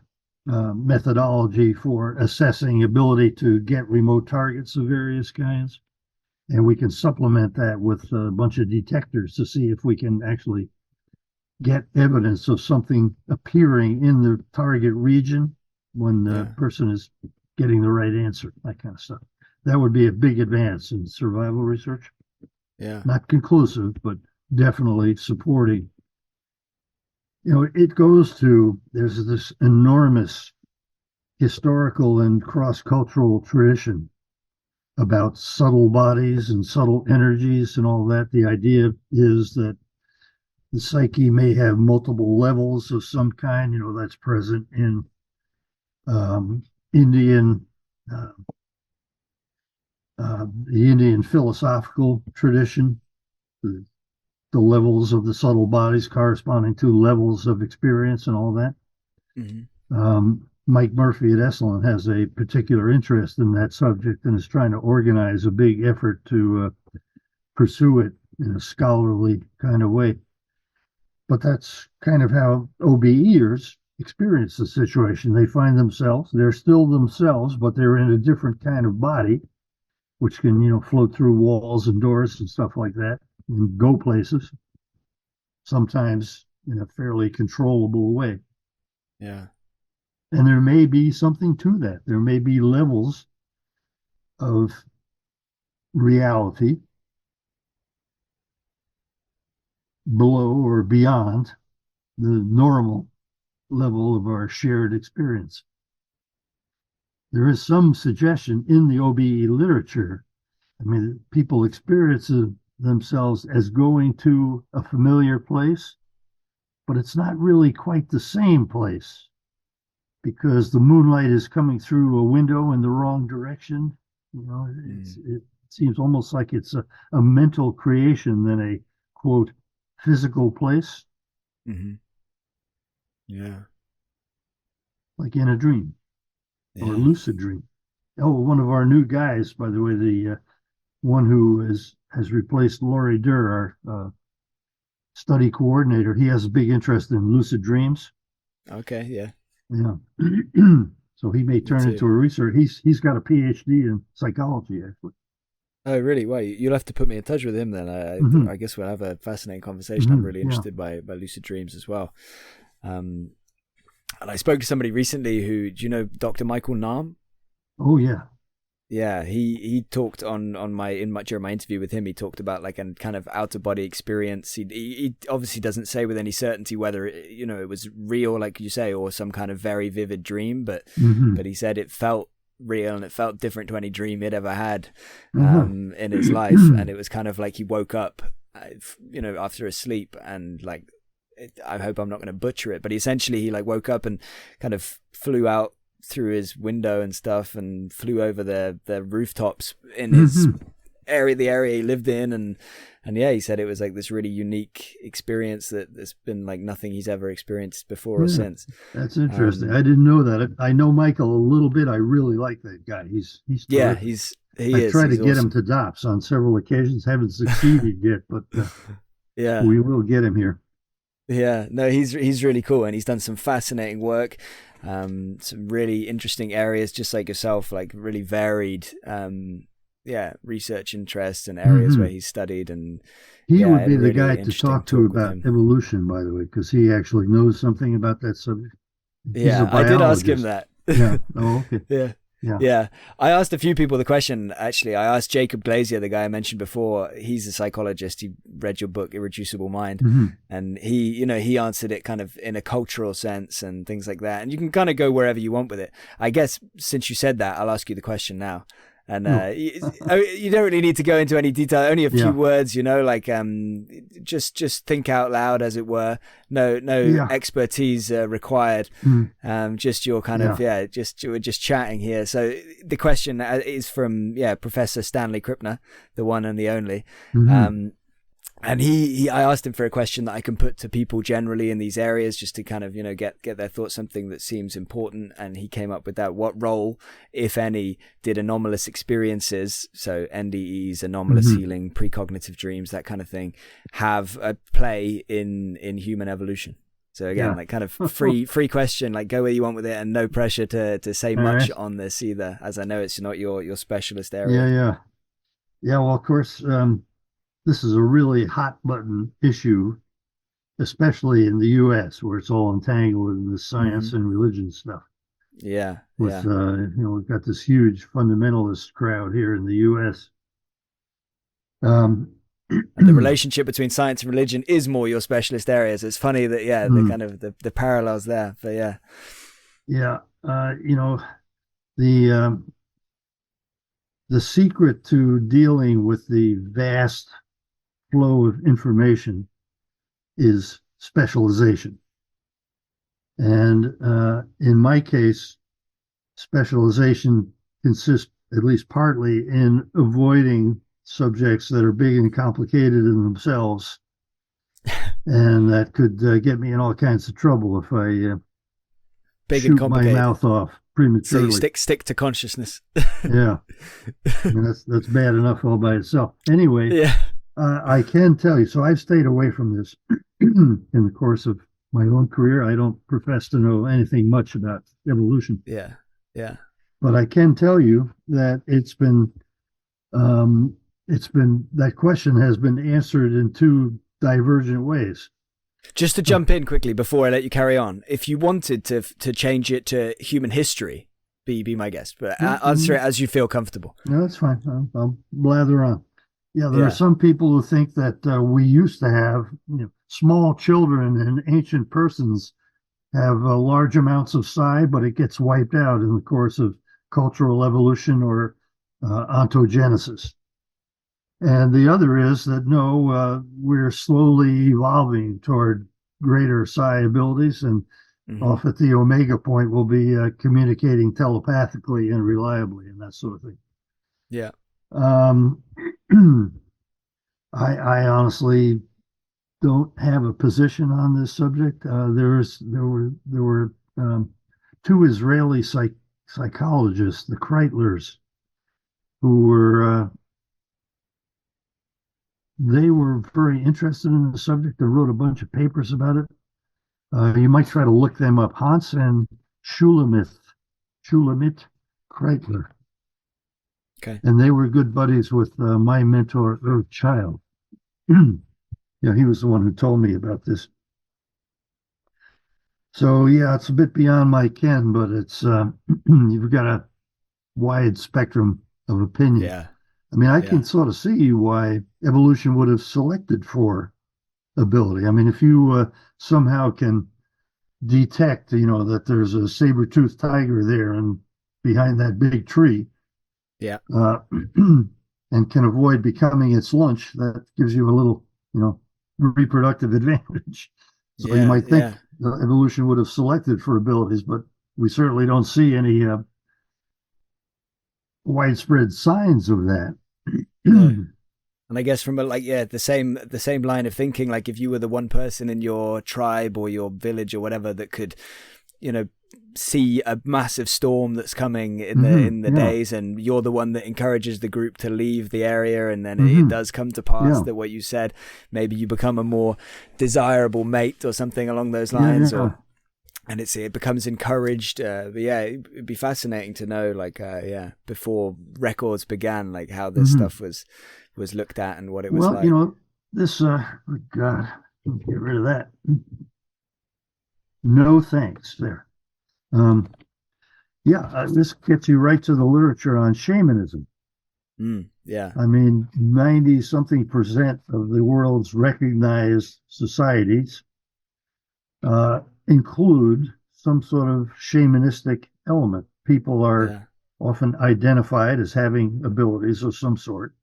methodology for assessing ability to get remote targets of various kinds. And we can supplement that with a bunch of detectors to see if we can actually get evidence of something appearing in the target region when the person is getting the right answer, that kind of stuff. That would be a big advance in survival research. Yeah. Not conclusive, but definitely supporting. It goes to, there's this enormous historical and cross-cultural tradition about subtle bodies and subtle energies and all that. The idea is that the psyche may have multiple levels of some kind, that's present in Indian, the Indian philosophical tradition, the levels of the subtle bodies corresponding to levels of experience and all that. Mm-hmm. Mike Murphy at Esalen has a particular interest in that subject and is trying to organize a big effort to pursue it in a scholarly kind of way. But that's kind of how OBEers experience the situation. They find themselves, they're still themselves, but they're in a different kind of body, which can, float through walls and doors and stuff like that and go places, sometimes in a fairly controllable way. Yeah. And there may be something to that. There may be levels of reality below or beyond the normal level of our shared experience. There is some suggestion in the OBE literature. I mean, people experience themselves as going to a familiar place, but it's not really quite the same place because the moonlight is coming through a window in the wrong direction. It seems almost like it's a mental creation than a, quote, physical place. Mm-hmm. Yeah. Like in a dream or lucid dream. Oh, one of our new guys, by the way, the one who has replaced Laurie Durr, our study coordinator, he has a big interest in lucid dreams. Okay, yeah. Yeah. So he may turn into a researcher. He's got a PhD in psychology, actually. Oh, really? Well, you'll have to put me in touch with him then. Hmm. I guess we'll have a fascinating conversation. I'm really Yeah. interested by lucid dreams as well. Um, and I spoke to somebody recently who, do you know Dr. Michael Nahm? Oh, yeah. Yeah, he talked during my interview with him. He talked about like a kind of out of body experience. He obviously doesn't say with any certainty whether it was real, like you say, or some kind of very vivid dream. But Hmm. he said it felt real and it felt different to any dream he'd ever had Uh-huh. in his life. And it was kind of like he woke up, after a sleep, and like I hope I'm not going to butcher it, but essentially he like woke up and kind of flew out through his window and stuff and flew over the rooftops in his Hmm. area, the area he lived in, and yeah, he said it was like this really unique experience that's been like nothing he's ever experienced before or Yeah, since. that's interesting. Um, I didn't know that. I know Michael a little bit. I really like that guy. He's yeah, terrific. he I've is tried to he's get him awesome. to DOPS on several occasions. Haven't succeeded yet, but Yeah. we will get him here. Yeah, no, he's really cool, and he's done some fascinating work, some really interesting areas, just like yourself, like really varied, research interests and areas where Hmm. he's studied, and He yeah, I would had be a the really guy to interesting talk to talk with about him. evolution, by the way, because he actually knows something about that subject. He's a Yeah, I did ask him biologist. that. Yeah. Oh, okay. Yeah. Yeah. Yeah, I asked a few people the question. Actually, I asked Jacob Glazier, the guy I mentioned before. He's a psychologist. He read your book, Irreducible Mind, Hmm. and he answered it kind of in a cultural sense and things like that. And you can kind of go wherever you want with it. I guess since you said that, I'll ask you the question now. And Oh, you don't really need to go into any detail. Only a few yeah. words, like just think out loud, as it were. No Yeah. expertise required. Mm. Just your kind of Yeah. we're just chatting here. So the question is from Professor Stanley Krippner, the one and the only. Hmm. And I asked him for a question that I can put to people generally in these areas, just to kind of get their thoughts, something that seems important. And he came up with that: what role, if any, did anomalous experiences, so NDEs, anomalous Hmm. healing, precognitive dreams, that kind of thing, have a play in human evolution? So again, Yeah. like kind of free question, like go where you want with it, and no pressure to say All much right. on this either, as I know it's not your specialist Yeah. area. Yeah. Yeah. Well, of course, this is a really hot button issue, especially in the U.S., where it's all entangled in the Hmm. science and religion stuff. Yeah, With yeah. we've got this huge fundamentalist crowd here in the U.S. Um, And the relationship between science and religion is more your specialist areas. It's funny that the mm, kind of the parallels there. But yeah. yeah, the the secret to dealing with the vast flow of information is specialization. And in my case, specialization consists, at least partly, in avoiding subjects that are big and complicated in themselves. And that could get me in all kinds of trouble if I Big and shoot my complicated. mouth off So you prematurely. stick to consciousness. Yeah, I mean, that's bad enough all by itself. Anyway, Yeah. I can tell you. So I've stayed away from this in the course of my own career. I don't profess to know anything much about evolution, Yeah. Yeah. but I can tell you that that question has been answered in two divergent ways. Just to jump in quickly before I let you carry on, if you wanted to change it to human history, be my guest, but answer it as you feel comfortable. No, that's fine. I'll blather on. Yeah, there are Yeah. some people who think that we used to have small children and ancient persons have large amounts of psi, but it gets wiped out in the course of cultural evolution or ontogenesis. And the other is that no, we're slowly evolving toward greater psi abilities, and Hmm. off at the omega point, we'll be communicating telepathically and reliably, and that sort of thing. Yeah. Um, I honestly don't have a position on this subject. There were two Israeli psychologists, the Kreitlers, who were they were very interested in the subject. They wrote a bunch of papers about it. You might try to look them up. Hans and Shulamit Kreitler. Okay. and they were good buddies with my mentor, Irv Child. Yeah, he was the one who told me about this. So yeah, it's a bit beyond my ken, but it's you've got a wide spectrum of opinion. Yeah. I mean, I can Yeah. sort of see why evolution would have selected for ability. I mean, if you somehow can detect, that there's a saber-toothed tiger there and behind that big tree, Yeah. uh, and can avoid becoming its lunch, that gives you a little, reproductive advantage. So you Yeah. might think Yeah. evolution would have selected for abilities, but we certainly don't see any widespread signs of that. No. And I guess from the same line of thinking, like if you were the one person in your tribe or your village or whatever that could, you know, see a massive storm that's coming in the Yeah. days, and you're the one that encourages the group to leave the area, and then it Hmm. does come to pass Yeah. that what you said, maybe you become a more desirable mate or something along those Yeah. lines, Yeah. and it becomes encouraged. But yeah, it'd be fascinating to know, like, before records began, like how this Hmm. stuff was looked at and what it was Well, like. this, oh God, get rid of that. No thanks there. Um, yeah, this gets you right to the literature on shamanism. Yeah. I mean, 90 something% of the world's recognized societies include some sort of shamanistic element. People are Yeah. often identified as having abilities of some sort.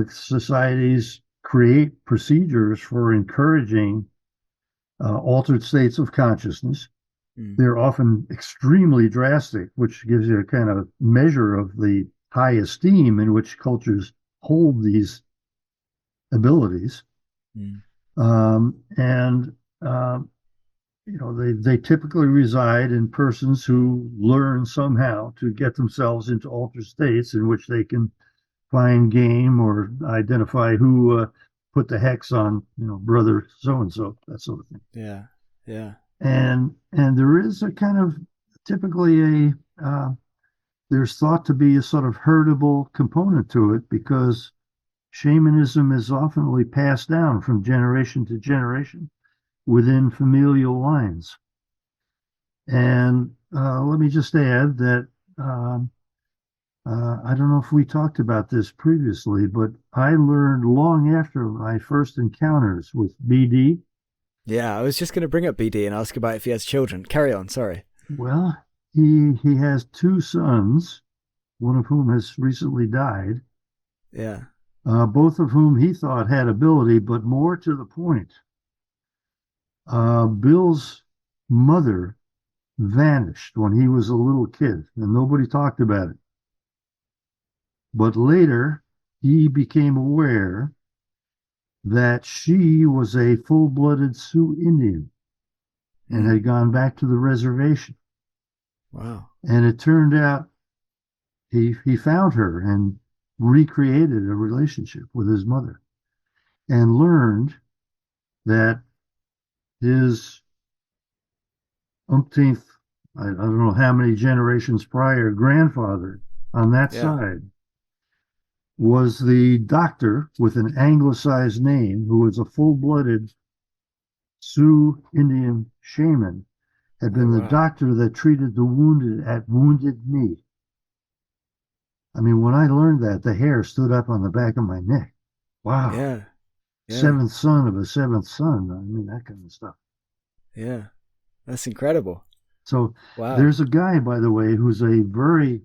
Societies create procedures for encouraging altered states of consciousness. They're often extremely drastic, which gives you a kind of measure of the high esteem in which cultures hold these abilities. And they typically reside in persons who learn somehow to get themselves into altered states in which they can find game or identify who put the hex on, brother so and so, that sort of thing. Yeah. Yeah. And there is a kind of typically there's thought to be a sort of heritable component to it, because shamanism is often passed down from generation to generation within familial lines. And let me just add that I don't know if we talked about this previously, but I learned long after my first encounters with BD. Yeah, I was just going to bring up BD and ask about if he has children. Carry on, sorry. Well, he has two sons, one of whom has recently died. Yeah. Both of whom he thought had ability, but more to the point, Bill's mother vanished when he was a little kid, and nobody talked about it. But later, he became aware that she was a full-blooded Sioux Indian and had gone back to the reservation. Wow. And it turned out he found her and recreated a relationship with his mother, and learned that his umpteenth, I don't know how many generations prior, grandfather on that side was the doctor with an anglicized name who was a full-blooded Sioux Indian shaman, had been the doctor that treated the wounded at Wounded Knee. I mean, when I learned that, the hair stood up on the back of my neck. Wow. Yeah. Seventh son of a seventh son. I mean, that kind of stuff. Yeah. That's incredible. So wow. There's a guy, by the way, who's a very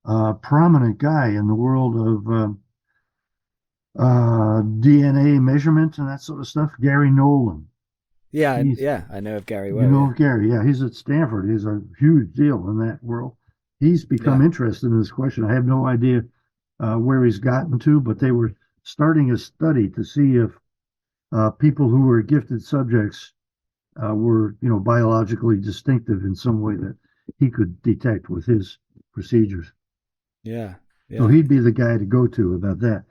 prominent guy in the world of DNA measurement and that sort of stuff, Gary Nolan. Yeah, I know of Gary well. You know of Gary, yeah. He's at Stanford. He's a huge deal in that world. He's become interested in this question. I have no idea where he's gotten to, but they were starting a study to see if people who were gifted subjects were, biologically distinctive in some way that he could detect with his procedures. Yeah. So he'd be the guy to go to about that.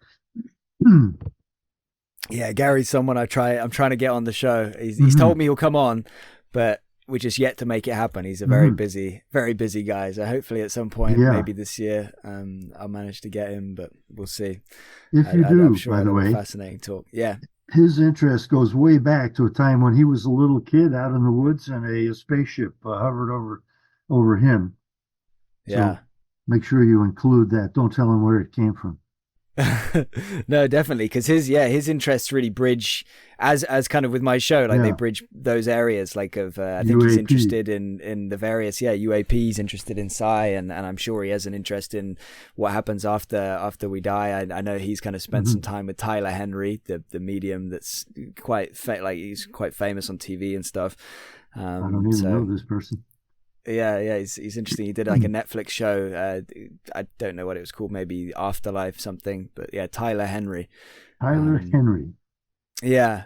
Yeah, Gary's someone I'm trying to get on the show. He's told me he'll come on, but we're just yet to make it happen. He's a very busy guy. So hopefully at some point, maybe this year, I'll manage to get him, but we'll see. If you do, I'm sure by the way, fascinating talk. Yeah. His interest goes way back to a time when he was a little kid out in the woods and a spaceship hovered over him. Yeah. So make sure you include that. Don't tell him where it came from. No, definitely, because his interests really bridge as kind of with my show, like they bridge those areas, like of I think UAP. He's interested in the various UAPs, interested in psi, and I'm sure he has an interest in what happens after we die. I know he's kind of spent some time with Tyler Henry, the medium that's quite he's quite famous on TV and stuff. I don't even know this person. Yeah, he's interesting. He did like a Netflix show. I don't know what it was called, maybe Afterlife something. But yeah, Tyler Henry. Henry. Yeah.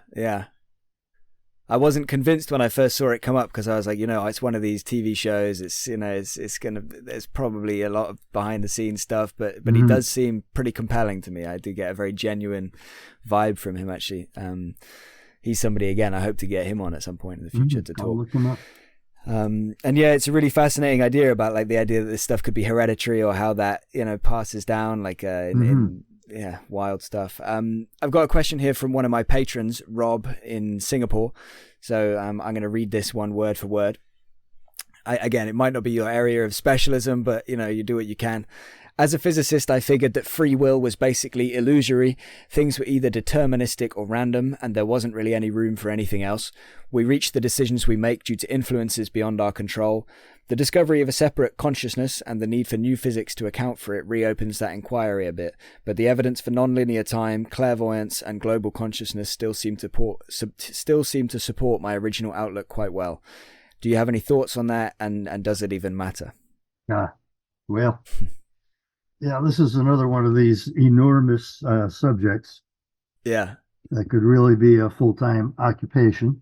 I wasn't convinced when I first saw it come up because I was like, it's one of these TV shows. It's there's probably a lot of behind the scenes stuff, but he does seem pretty compelling to me. I do get a very genuine vibe from him actually. He's somebody again. I hope to get him on at some point in the future to talk. I'll look him up. And it's a really fascinating idea about like the idea that this stuff could be hereditary or how that passes down like in wild stuff. I've got a question here from one of my patrons, Rob in Singapore, so I'm going to read this one word for word. Again, it might not be your area of specialism, but you do what you can. As a physicist, I figured that free will was basically illusory. Things were either deterministic or random, and there wasn't really any room for anything else. We reach the decisions we make due to influences beyond our control. The discovery of a separate consciousness and the need for new physics to account for it reopens that inquiry a bit, but the evidence for nonlinear time, clairvoyance, and global consciousness still seem to support my original outlook quite well. Do you have any thoughts on that, and does it even matter? Well... Yeah, this is another one of these enormous subjects. Yeah. That could really be a full-time occupation.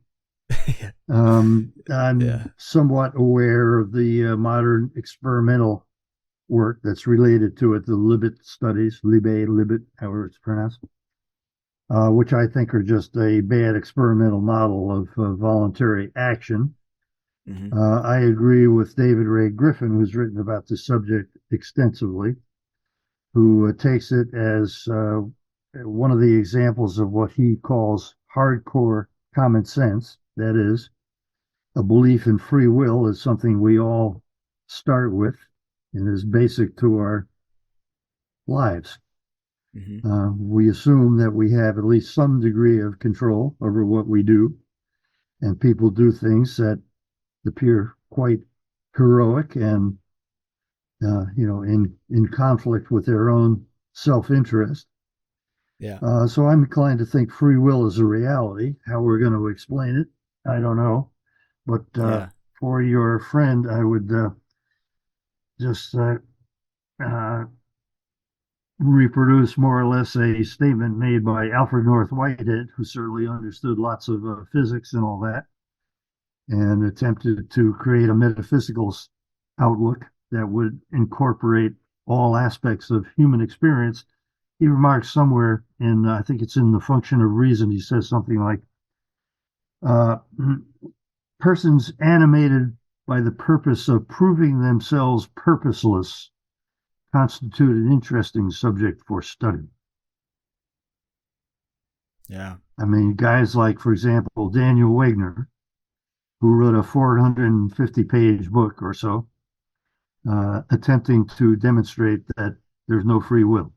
I'm somewhat aware of the modern experimental work that's related to it, the Libet studies, Libet, however it's pronounced, which I think are just a bad experimental model of voluntary action. I agree with David Ray Griffin, who's written about this subject extensively, who takes it as one of the examples of what he calls hardcore common sense. That is, a belief in free will is something we all start with and is basic to our lives. We assume that we have at least some degree of control over what we do, and people do things that appear quite heroic and in conflict with their own self-interest. Yeah. So I'm inclined to think free will is a reality. How we're going to explain it, I don't know. But for your friend, I would just reproduce more or less a statement made by Alfred North Whitehead, who certainly understood lots of physics and all that, and attempted to create a metaphysical outlook that would incorporate all aspects of human experience. He remarks somewhere in, I think it's in The Function of Reason, he says something like, persons animated by the purpose of proving themselves purposeless constitute an interesting subject for study. Yeah. I mean, guys like, for example, Daniel Wegner, who wrote a 450-page book or so, attempting to demonstrate that there's no free will.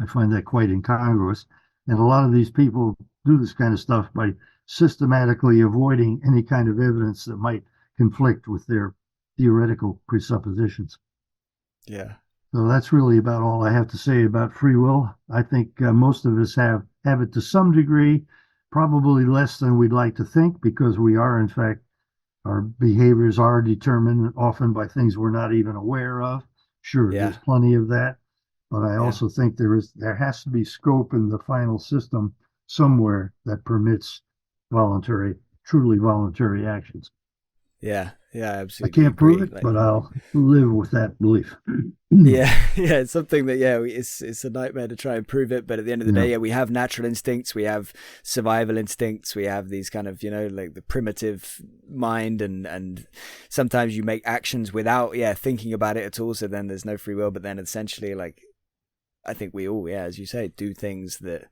I find that quite incongruous. And a lot of these people do this kind of stuff by systematically avoiding any kind of evidence that might conflict with their theoretical presuppositions. Yeah. So that's really about all I have to say about free will. I think most of us have it to some degree, probably less than we'd like to think, because we are, in fact, our behaviors are determined often by things we're not even aware of. Sure, there's plenty of that, but I also think there has to be scope in the final system somewhere that permits truly voluntary actions. Yeah, yeah, I I absolutely can't prove agree. it, Like, but I'll live with that belief. yeah, yeah, it's something that it's a nightmare to try and prove it, but at the end of the Yeah. day, yeah, we have natural instincts, we have survival instincts, we have these kind of like the primitive mind, and sometimes you make actions without thinking about it at all. So then there's no free will, but then essentially, like, I think we all, as you say, do things that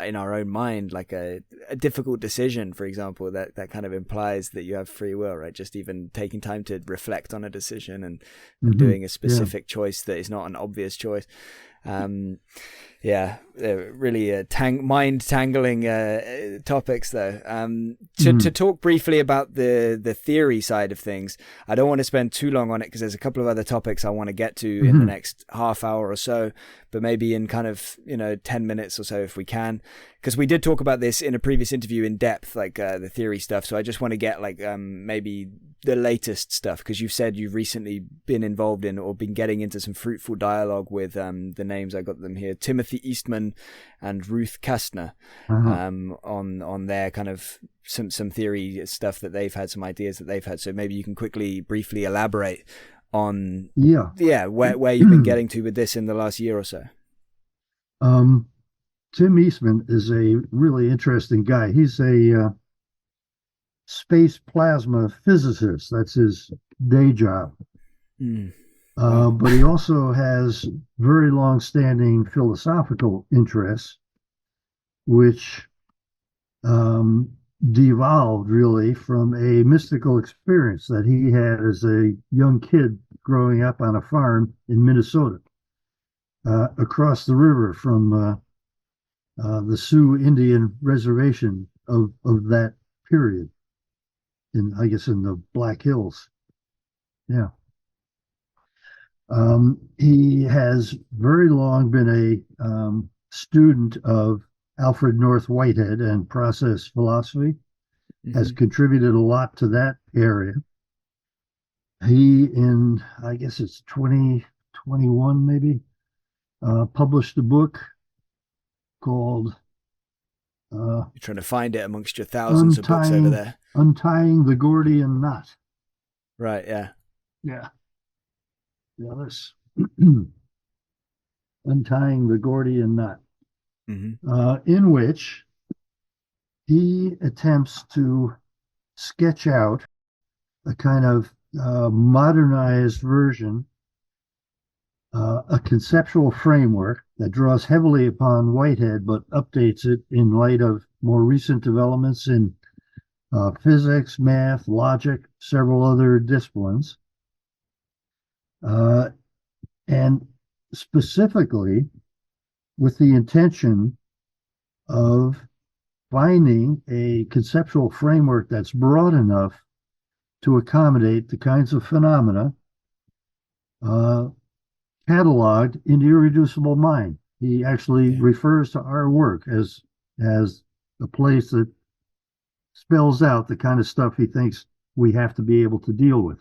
in our own mind, like a difficult decision, for example, that kind of implies that you have free will, right? Just even taking time to reflect on a decision and Hmm. doing a Yeah. specific choice that is not an obvious choice. Um, yeah, really mind tangling topics though. To talk briefly about the theory side of things, I don't want to spend too long on it because there's a couple of other topics I want to get to in the next half hour or so, but maybe in kind of 10 minutes or so if we can, because we did talk about this in a previous interview in depth, like the theory stuff. So I just want to get like maybe the latest stuff, because you've said you've recently been involved in or been getting into some fruitful dialogue with the names, I got them here, Timothy Eastman and Ruth Kastner, Uh-huh. on their kind of some theory stuff that they've had, some ideas that they've had. So maybe you can briefly elaborate on Yeah. where you've been getting to with this in the last year or so. um, Tim Eastman is a really interesting guy. He's a space plasma physicist. That's his day job. Wow. But he also has very long-standing philosophical interests, which devolved really from a mystical experience that he had as a young kid growing up on a farm in Minnesota, across the river from the Sioux Indian reservation of that period, I guess, in the Black Hills. Yeah. He has very long been a student of Alfred North Whitehead and process philosophy, has contributed a lot to that area. He, in, I guess it's 2021 maybe, published a book called You're trying to find it amongst your thousands of books over Untying there. Untying the Gordian Knot. Right, yeah. Yeah. Yeah, this Untying the Gordian Knot, in which he attempts to sketch out a kind of modernized version, a conceptual framework that draws heavily upon Whitehead, but updates it in light of more recent developments in physics, math, logic, several other disciplines. And specifically with the intention of finding a conceptual framework that's broad enough to accommodate the kinds of phenomena cataloged in Irreducible Mind. He actually refers to our work as a place that spells out the kind of stuff he thinks we have to be able to deal with.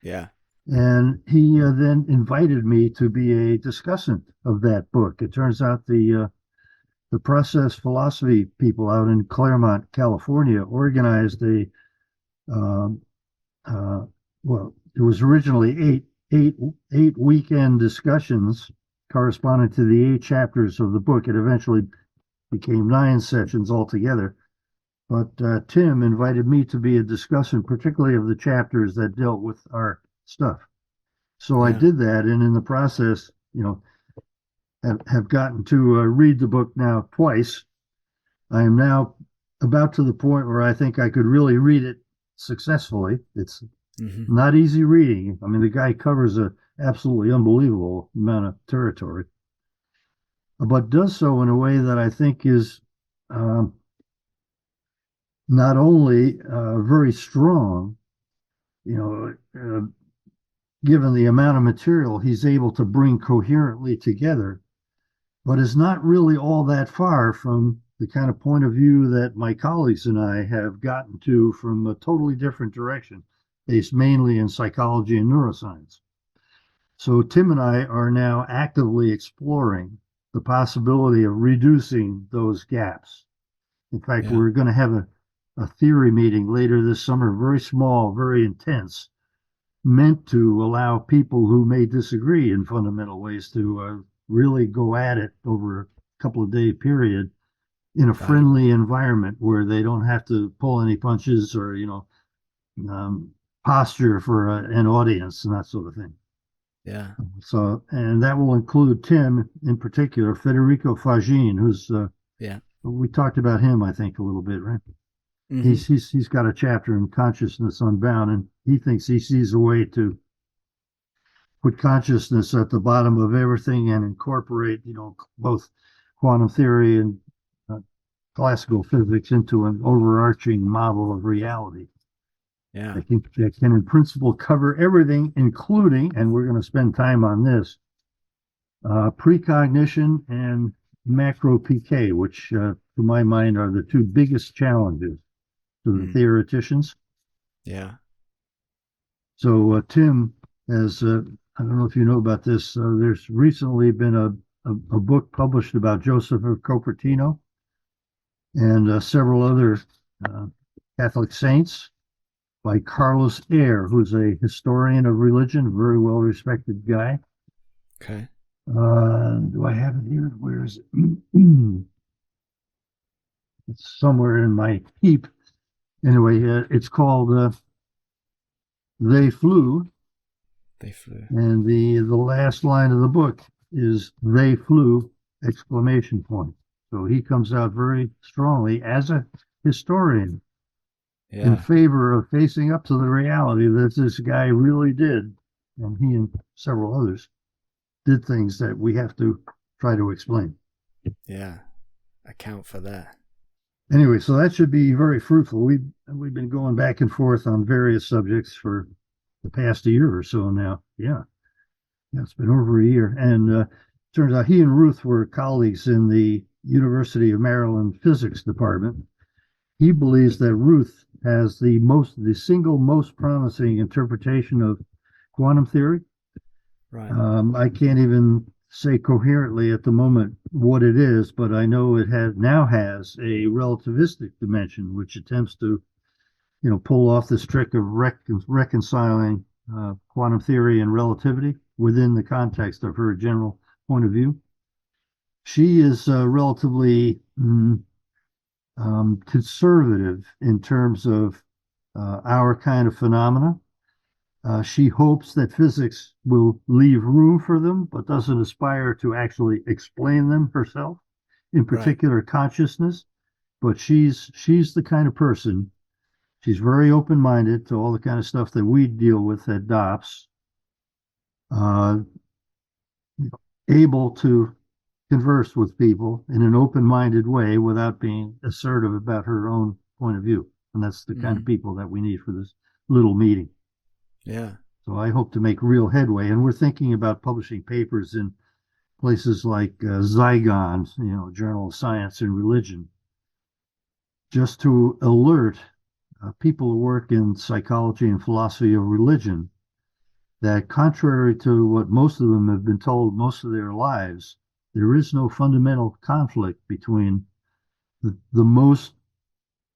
Yeah. And he then invited me to be a discussant of that book. It turns out the process philosophy people out in Claremont, California, organized well, it was originally eight weekend discussions corresponding to the 8 chapters of the book. It eventually became 9 sessions altogether. But Tim invited me to be a discussant, particularly of the chapters that dealt with our stuff. So I did that, and in the process, have gotten to read the book now twice. I am now about to the point where I think I could really read it successfully. It's not easy reading. I mean, the guy covers a absolutely unbelievable amount of territory, but does so in a way that I think is not only very strong, given the amount of material he's able to bring coherently together, but is not really all that far from the kind of point of view that my colleagues and I have gotten to from a totally different direction, based mainly in psychology and neuroscience. So Tim and I are now actively exploring the possibility of reducing those gaps. In fact, we're going to have a theory meeting later this summer, very small, very intense, meant to allow people who may disagree in fundamental ways to really go at it over a couple of day period in a Right. friendly environment where they don't have to pull any punches or, posture for an audience and that sort of thing. Yeah. So, and that will include Tim in particular, Federico Fagin, who's Yeah. we talked about him, I think, a little bit, right? Hmm. He's got a chapter in Consciousness Unbound, and he thinks he sees a way to put consciousness at the bottom of everything and incorporate, both quantum theory and uh, classical physics into an overarching model of reality. Yeah. I think that can, in principle, cover everything, including, and we're going to spend time on this, precognition and macro PK, which, to my mind, are the two biggest challenges to the theoreticians. Yeah. So Tim has, I don't know if you know about this, there's recently been a book published about Joseph of Cupertino and several other Catholic saints by Carlos Eyre, who's a historian of religion, very well respected guy. Okay. Do I have it here? Where is it? It's somewhere in my heap. Anyway, it's called They Flew. They flew. And the last line of the book is "They flew!" exclamation point. So he comes out very strongly as a historian in Yeah. favor of facing up to the reality that this guy really did, and he and several others did things that we have to try to explain. Yeah. Account for that. Anyway, so that should be very fruitful. We've been going back and forth on various subjects for the past year or so now. Yeah, it's been over a year, and turns out he and Ruth were colleagues in the University of Maryland physics department. He believes that Ruth has the single most promising interpretation of quantum theory. Right. I can't even say coherently at the moment what it is, but I know it now has a relativistic dimension, which attempts to, pull off this trick of reconciling quantum theory and relativity within the context of her general point of view. She is relatively conservative in terms of our kind of phenomena. She hopes that physics will leave room for them, but doesn't aspire to actually explain them herself, in particular consciousness. But she's the kind of person, she's very open-minded to all the kind of stuff that we deal with at DOPS, able to converse with people in an open-minded way without being assertive about her own point of view. And that's the kind of people that we need for this little meeting. Yeah. So I hope to make real headway. And we're thinking about publishing papers in places like Zygon, Journal of Science and Religion, just to alert people who work in psychology and philosophy of religion that, contrary to what most of them have been told most of their lives, there is no fundamental conflict between the most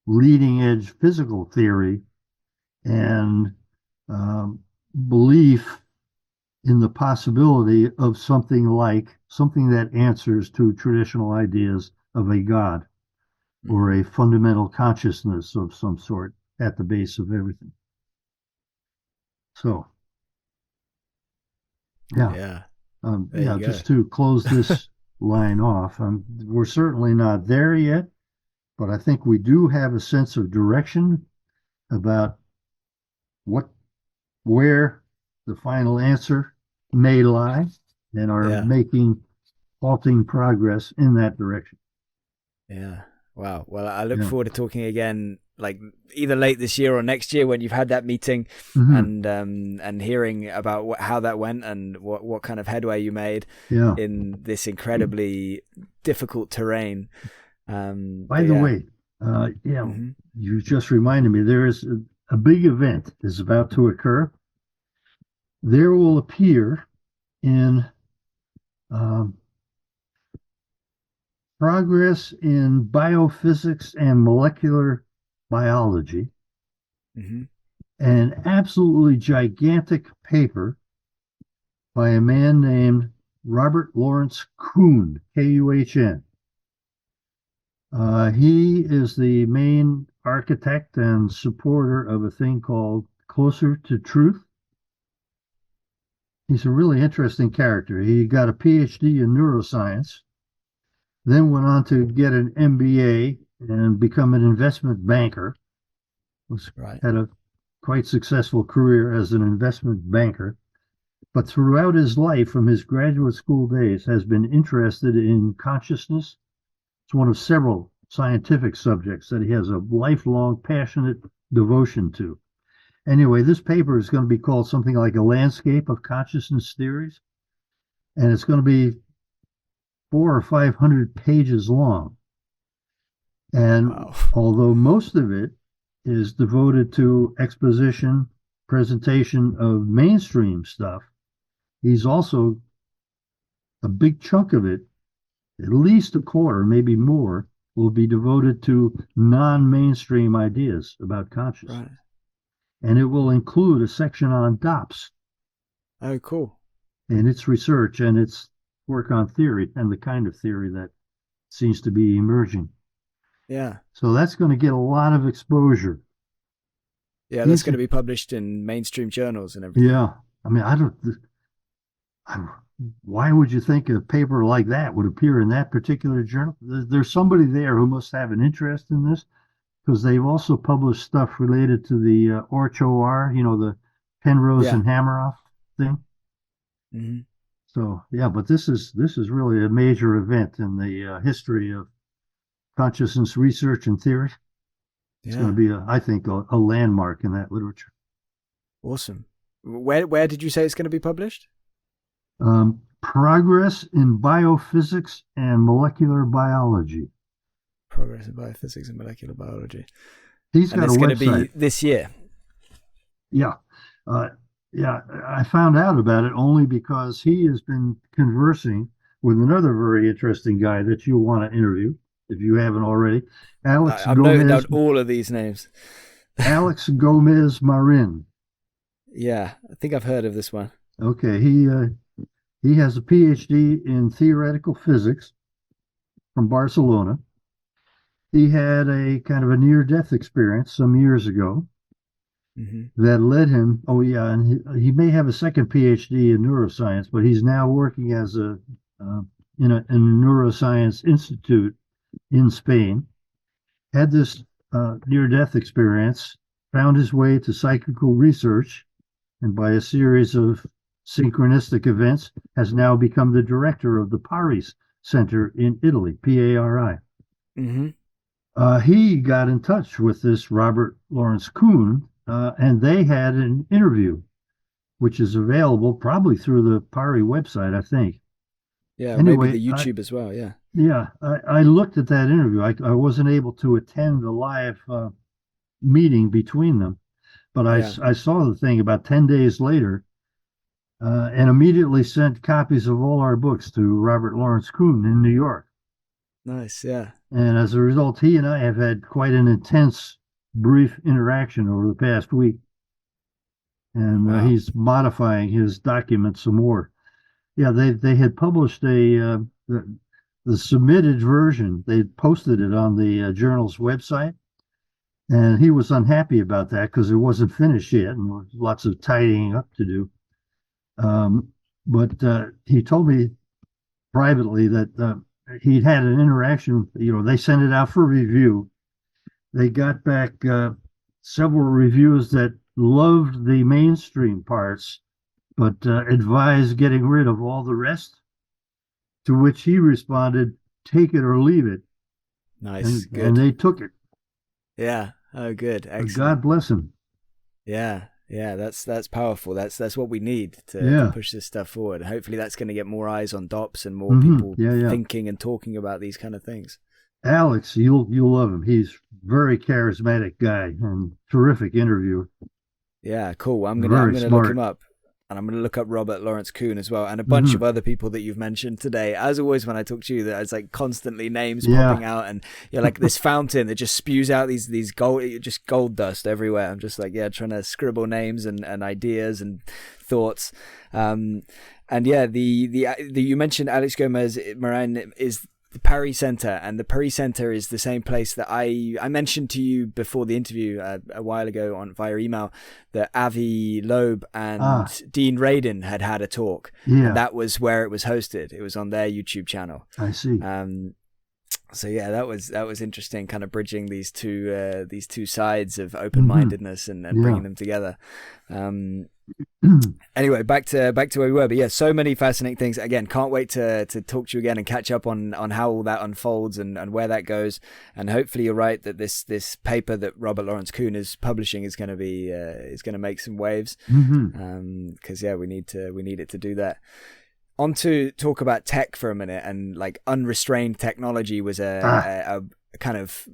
leading edge physical theory and belief in the possibility of something that answers to traditional ideas of a God or a fundamental consciousness of some sort at the base of everything. So, Yeah. just to close this line off, we're certainly not there yet, but I think we do have a sense of direction about where the final answer may lie, and are making halting progress in that direction. Yeah. Wow. Well, I look forward to talking again, like either late this year or next year when you've had that meeting, and hearing about how that went and what kind of headway you made in this incredibly difficult terrain. By the way, you just reminded me, there is a big event is about to occur. There will appear in Progress in Biophysics and Molecular Biology, Hmm. an absolutely gigantic paper by a man named Robert Lawrence Kuhn, Kuhn. He is the main architect and supporter of a thing called Closer to Truth. He's a really interesting character. He got a PhD in neuroscience, then went on to get an MBA and become an investment banker. Right. Had a quite successful career as an investment banker, but throughout his life, from his graduate school days, has been interested in consciousness. It's one of several scientific subjects that he has a lifelong passionate devotion to. Anyway, this paper is going to be called something like A Landscape of Consciousness Theories, and it's going to be 400 or 500 pages long. And Wow. although most of it is devoted to exposition, presentation of mainstream stuff, he's also a big chunk of it, at least a quarter, maybe more, will be devoted to non-mainstream ideas about consciousness. Right. And it will include a section on DOPS Oh, cool. and its research and its work on theory and the kind of theory that seems to be emerging. Yeah. So that's going to get a lot of exposure. Yeah, that's going to be published in mainstream journals and everything. Yeah. I mean, why would you think a paper like that would appear in that particular journal? There's somebody there who must have an interest in this, because they've also published stuff related to the OR, the Penrose Yeah. and Hameroff thing. Hmm. So yeah, but this is really a major event in the history of consciousness research and theory. It's going to be, I think, a landmark in that literature. Awesome. Where did you say it's going to be published? Progress in Biophysics and Molecular Biology. Progress in Biophysics and Molecular Biology. He's And got it's a going to website. be this year. Yeah. Yeah, I found out about it only because he has been conversing with another very interesting guy that you'll want to interview if you haven't already. Alex I'm noting down Gomez, all of these names. Alex Gomez Marin. Yeah, I think I've heard of this one. Okay, he has a PhD in theoretical physics from Barcelona. He had a kind of a near-death experience some years ago that led him. Oh yeah, and he may have a second PhD in neuroscience, but he's now working as in a neuroscience institute in Spain. Had this near-death experience, found his way to psychical research, and by a series of synchronistic events, has now become the director of the Paris Center in Italy, PARI. He got in touch with this Robert Lawrence Kuhn, and they had an interview, which is available probably through the PARI website, I think. Yeah, Anyway, maybe the YouTube as well, yeah. Yeah, I looked at that interview. I wasn't able to attend the live meeting between them, but I saw the thing about 10 days later and immediately sent copies of all our books to Robert Lawrence Kuhn in New York. Nice, yeah. And as a result, he and I have had quite an intense, brief interaction over the past week. And he's modifying his document some more. Yeah, they had published the submitted version. They posted it on the journal's website. And he was unhappy about that because it wasn't finished yet and there was lots of tidying up to do. But he told me privately that he'd had an interaction. They sent it out for review. They got back several reviews that loved the mainstream parts, but advised getting rid of all the rest. To which he responded, "Take it or leave it." Nice, good. And they took it. Yeah. Oh, good. Excellent. God bless him. Yeah. That's powerful. That's what we need to push this stuff forward. Hopefully, that's going to get more eyes on DOPS and more people thinking and talking about these kind of things. Alex, you'll love him. He's a very charismatic guy and terrific interviewer. Yeah, cool. I'm gonna look him up. and I'm going to look up Robert Lawrence Kuhn as well, and a bunch of other people that you've mentioned today. As always, when I talk to you, there's like constantly names popping out, and you're like this fountain that just spews out these gold dust everywhere. I'm just like, trying to scribble names and ideas and thoughts. And you mentioned Alex Gomez Moran is the Paris Center, and the Paris Center is the same place that I mentioned to you before the interview a while ago via email that Avi Loeb and Dean Radin had a talk. Yeah. And that was where it was hosted. It was on their YouTube channel. I see. So that was interesting, kind of bridging these two sides of open-mindedness and bringing them together. Anyway, back to where we were, but so many fascinating things. Again, can't wait to talk to you again and catch up on how all that unfolds and where that goes. And hopefully you're right that this paper that Robert Lawrence Kuhn is publishing is going to make some waves. Because we need it to do that. On to talk about tech for a minute, and like unrestrained technology was a kind of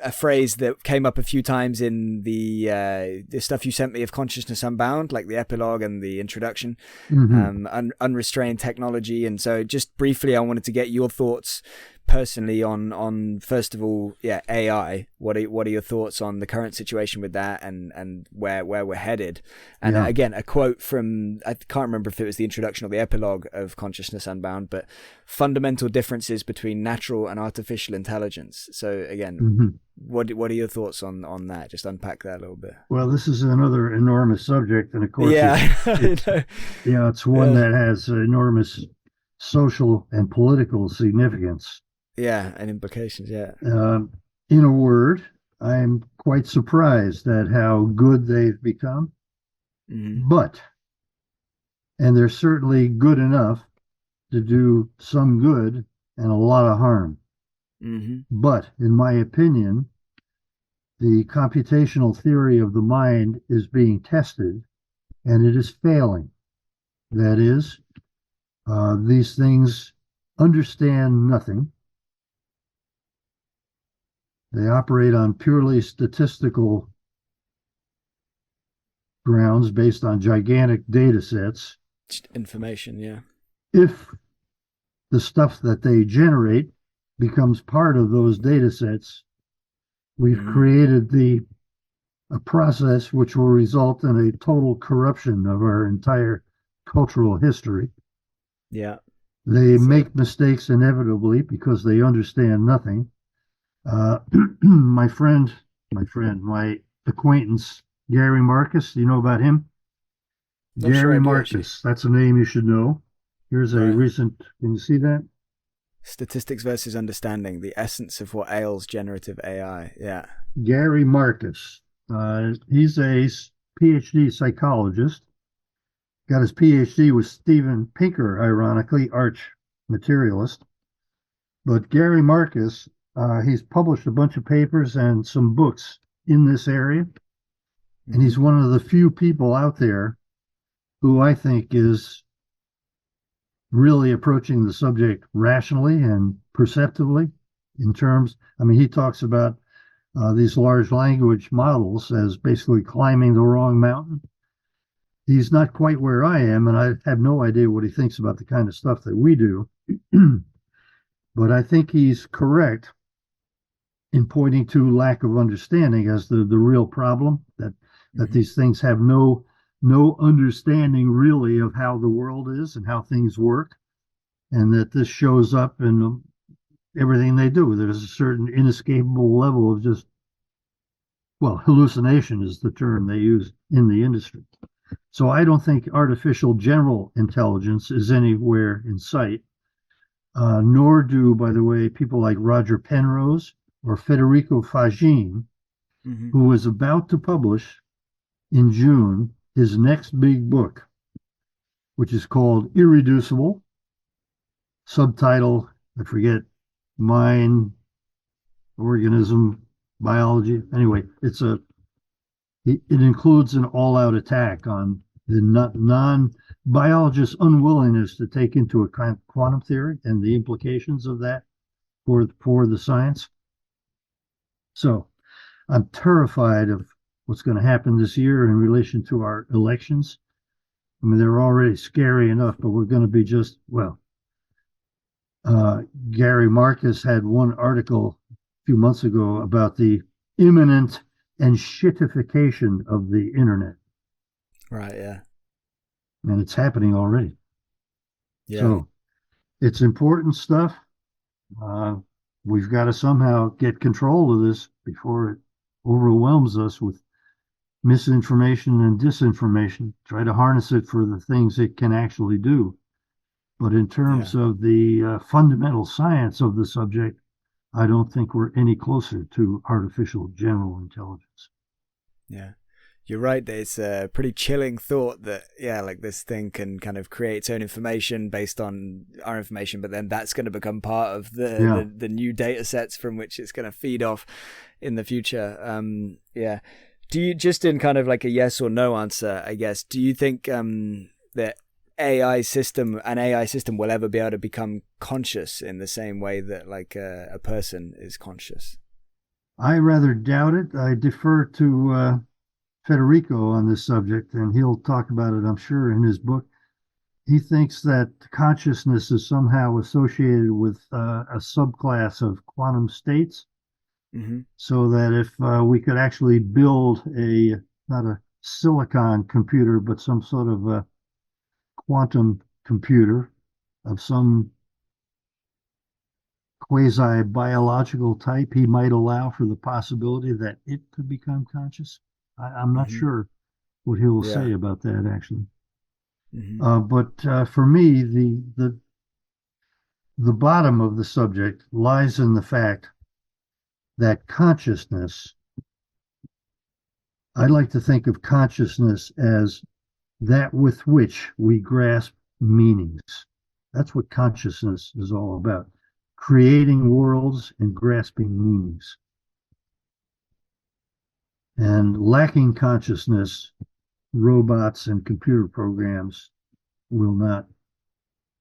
a phrase that came up a few times in the stuff you sent me of Consciousness Unbound, like the epilogue and the introduction. Unrestrained technology. And so just briefly, I wanted to get your thoughts personally on first of all, AI. What are your thoughts on the current situation with that and where we're headed? And again, a quote from, I can't remember if it was the introduction or the epilogue of Consciousness Unbound, but fundamental differences between natural and artificial intelligence. So again, what are your thoughts on that? Just unpack that a little bit. Well, this is another enormous subject, and of course, it's one that has enormous social and political significance. And implications. In a word, I'm quite surprised at how good they've become. But, and they're certainly good enough to do some good and a lot of harm. But in my opinion, the computational theory of the mind is being tested, and it is failing. That is, these things understand nothing. They operate on purely statistical grounds based on gigantic data sets. Just information, If the stuff that they generate becomes part of those data sets, we've created a process which will result in a total corruption of our entire cultural history. They make mistakes inevitably because they understand nothing. My acquaintance, Gary Marcus, you know about him? Gary Marcus, that's a name you should know. Here's a recent, can you see that? Statistics versus Understanding, the essence of what ails generative AI. Gary Marcus, he's a PhD psychologist. Got his PhD with Steven Pinker, ironically, arch materialist. But Gary Marcus, he's published a bunch of papers and some books in this area. And he's one of the few people out there who I think is really approaching the subject rationally and perceptively in terms, he talks about these large language models as basically climbing the wrong mountain. He's not quite where I am, and I have no idea what he thinks about the kind of stuff that we do. But I think he's correct in pointing to lack of understanding as the real problem, that these things have no understanding really of how the world is and how things work, and that this shows up in everything they do. There's a certain inescapable level of just, hallucination is the term they use in the industry. So I don't think artificial general intelligence is anywhere in sight, nor do, by the way, people like Roger Penrose or Federico Fagin, who is about to publish in June his next big book, which is called Irreducible, subtitle, I forget, Mind, Organism, Biology. Anyway, it includes an all-out attack on the non-biologist's unwillingness to take into account quantum theory and the implications of that for the science. So I'm terrified of what's going to happen this year in relation to our elections. I mean, they're already scary enough, but we're going to be just, well, Gary Marcus had one article a few months ago about the imminent and shitification of the internet. Right. Yeah. And it's happening already. Yeah. So it's important stuff. Uh, we've got to somehow get control of this before it overwhelms us with misinformation and disinformation. Try to harness it for the things it can actually do. But in terms Yeah. of the fundamental science of the subject, I don't think we're any closer to artificial general intelligence. Yeah. You're right that it's a pretty chilling thought that, yeah, like this thing can kind of create its own information based on our information, but then that's going to become part of the new data sets from which it's going to feed off in the future. Yeah. Do you, just in kind of like a yes or no answer, I guess, do you think that an AI system will ever be able to become conscious in the same way that like a person is conscious? I rather doubt it. I defer to Federico on this subject, and he'll talk about it, I'm sure, in his book. He thinks that consciousness is somehow associated with a subclass of quantum states, so that if we could actually build not a silicon computer, but some sort of a quantum computer of some quasi-biological type, he might allow for the possibility that it could become conscious. I'm not sure what he will say about that, actually. But for me, the bottom of the subject lies in the fact that consciousness, I like to think of consciousness as that with which we grasp meanings. That's what consciousness is all about, creating worlds and grasping meanings. And lacking consciousness, robots and computer programs will not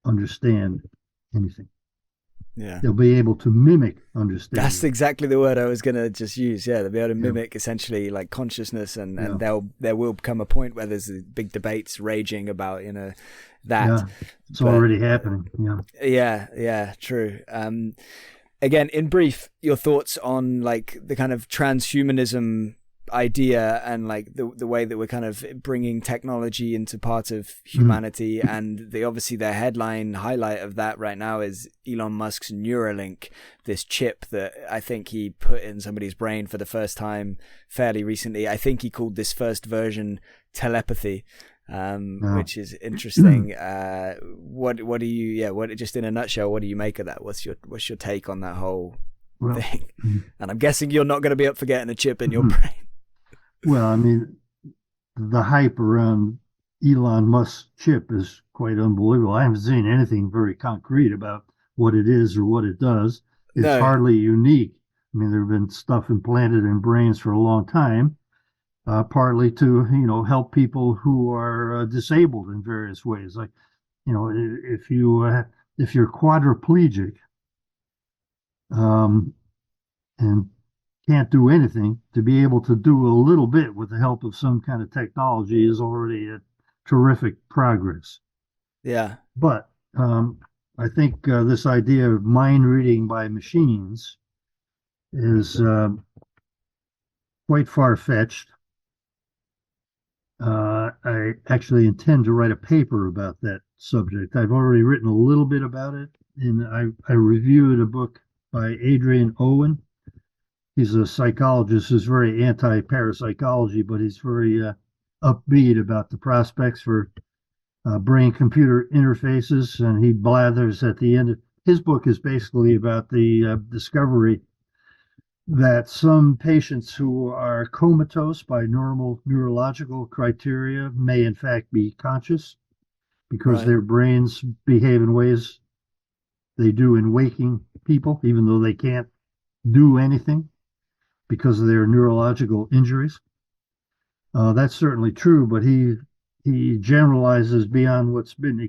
understand anything. Yeah. They'll be able to mimic understanding. That's exactly the word I was going to just use. Yeah, they'll be able to mimic essentially like consciousness, and there will come a point where there's big debates raging about, that. Yeah, it's already happening. Yeah, true. Again, in brief, your thoughts on like the kind of transhumanism idea and like the way that we're kind of bringing technology into part of humanity, and obviously the headline highlight of that right now is Elon Musk's Neuralink, this chip that I think he put in somebody's brain for the first time fairly recently. I think he called this first version telepathy, which is interesting. What do you just in a nutshell, what do you make of that? What's your take on that whole thing? And I'm guessing you're not going to be up for getting a chip in your brain. Well, I mean, the hype around Elon Musk's chip is quite unbelievable. I haven't seen anything very concrete about what it is or what it does. It's hardly unique. I mean, there have been stuff implanted in brains for a long time, partly to, help people who are disabled in various ways. Like, if you're quadriplegic, and can't do anything, to be able to do a little bit with the help of some kind of technology is already a terrific progress. Yeah. But I think this idea of mind reading by machines is quite far-fetched. I actually intend to write a paper about that subject. I've already written a little bit about it, and I reviewed a book by Adrian Owen. He's a psychologist who's very anti-parapsychology, but he's very upbeat about the prospects for brain-computer interfaces, and he blathers at the end. His book is basically about the discovery that some patients who are comatose by normal neurological criteria may in fact be conscious, because their brains behave in ways they do in waking people, even though they can't do anything because of their neurological injuries. That's certainly true, but he generalizes beyond what's been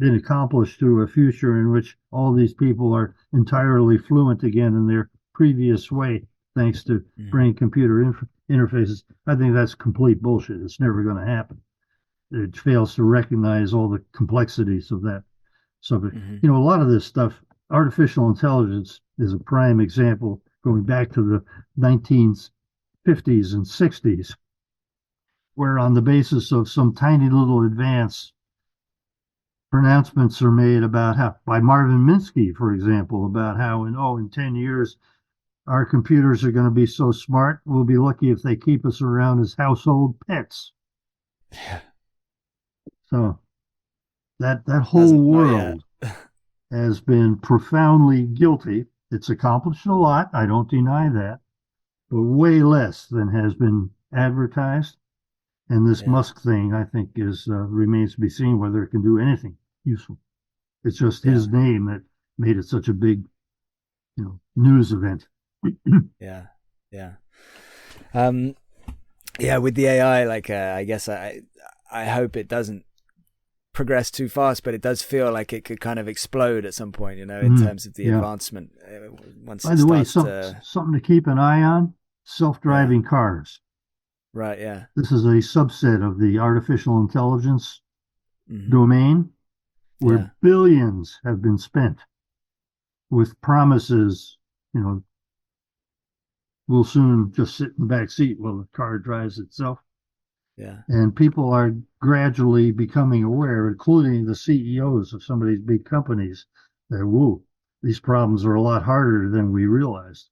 accomplished to a future in which all these people are entirely fluent again in their previous way, thanks to brain-computer interfaces. I think that's complete bullshit. It's never going to happen. it fails to recognize all the complexities of that subject. Hmm. You know, a lot of this stuff, artificial intelligence is a prime example going back to the 1950s and 60s, where on the basis of some tiny little advance, pronouncements are made about how, by Marvin Minsky, for example, about how in 10 years, our computers are going to be so smart, we'll be lucky if they keep us around as household pets. Yeah. So that whole Hasn't, not yet. world has been profoundly guilty. It's accomplished a lot, I don't deny that, but way less than has been advertised. And this Yeah. Musk thing, I think, is remains to be seen whether it can do anything useful. It's just Yeah. his name that made it such a big, news event. Yeah. Yeah. Um, yeah, with the AI, like, I guess I hope it doesn't progress too fast, but it does feel like it could kind of explode at some point, in terms of the Yeah. advancement. Once By it the way, starts to, something to keep an eye on: self-driving cars. right, yeah. This is a subset of the artificial intelligence Hmm. domain where Yeah. billions have been spent with promises, you know, we'll soon just sit in the back seat while the car drives itself. Yeah. And people are gradually becoming aware, including the CEOs of some of these big companies, that, whoa, these problems are a lot harder than we realized,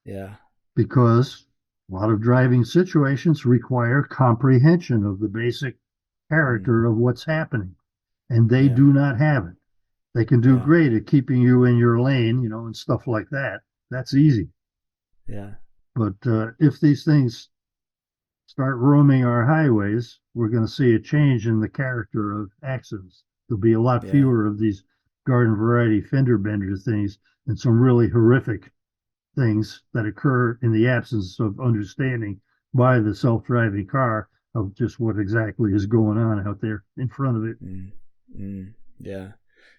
Yeah. because a lot of driving situations require comprehension of the basic character of what's happening, and they Yeah. do not have it. They can do Yeah. great at keeping you in your lane, and stuff like that. That's easy. Yeah. But if these things start roaming our highways, we're going to see a change in the character of accidents. There'll be a lot Yeah. fewer of these garden variety fender bender things and some really horrific things that occur in the absence of understanding by the self-driving car of just what exactly is going on out there in front of it. Yeah.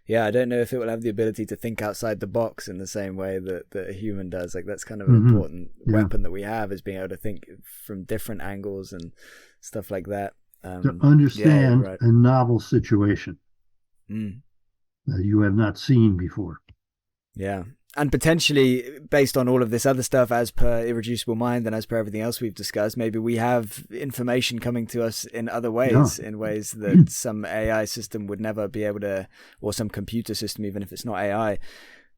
Yeah, I don't know if it will have the ability to think outside the box in the same way that a human does. Like, that's kind of an important weapon that we have, is being able to think from different angles and stuff like that. To understand right. a novel situation Mm. that you have not seen before. Yeah. And potentially, based on all of this other stuff, as per Irreducible Mind and as per everything else we've discussed, maybe we have information coming to us in other ways, in ways that some AI system would never be able to, or some computer system, even if it's not AI,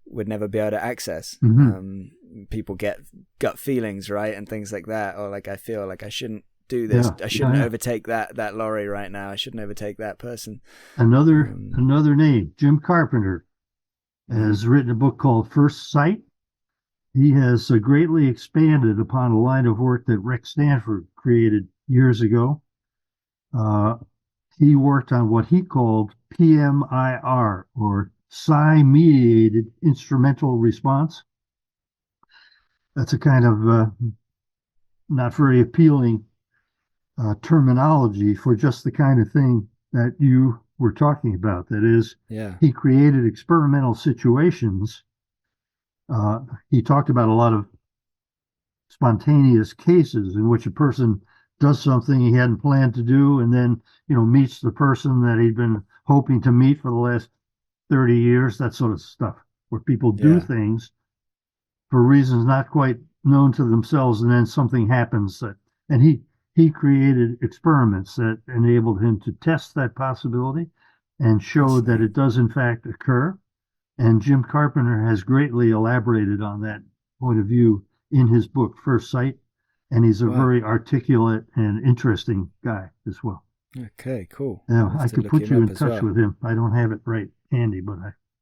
would never be able to access. People get gut feelings, right? And things like that. Or like, I feel like I shouldn't do this. I shouldn't overtake that lorry right now. I shouldn't overtake that person. Another name, Jim Carpenter, has written a book called First Sight. He has greatly expanded upon a line of work that Rick Stanford created years ago. He worked on what he called PMIR, or psi-mediated instrumental response. That's a kind of not very appealing terminology for just the kind of thing that you were talking about. That is, he created experimental situations. He talked about a lot of spontaneous cases in which a person does something he hadn't planned to do, and then meets the person that he'd been hoping to meet for the last 30 years, that sort of stuff, where people do things for reasons not quite known to themselves, and then something happens and he created experiments that enabled him to test that possibility and showed that it does in fact occur. And Jim Carpenter has greatly elaborated on that point of view in his book, First Sight. And he's a very articulate and interesting guy as well. Okay, cool. Now, I could put you in touch with him. I don't have it right handy, but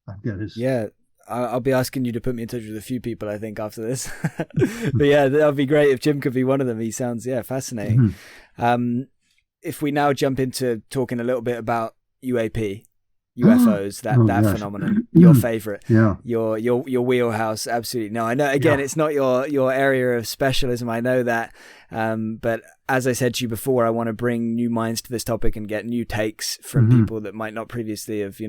I've got his. Yeah, I'll be asking you to put me in touch with a few people, I think, after this. But yeah, that'd be great if Jim could be one of them. He sounds, fascinating. If we now jump into talking a little bit about UAP, UFOs, that Oh, that gosh. phenomenon, your favorite, Yeah. your wheelhouse. Absolutely. No, I know, again, Yeah. it's not your area of specialism. I know that. But as I said to you before, I want to bring new minds to this topic and get new takes from people that might not previously have,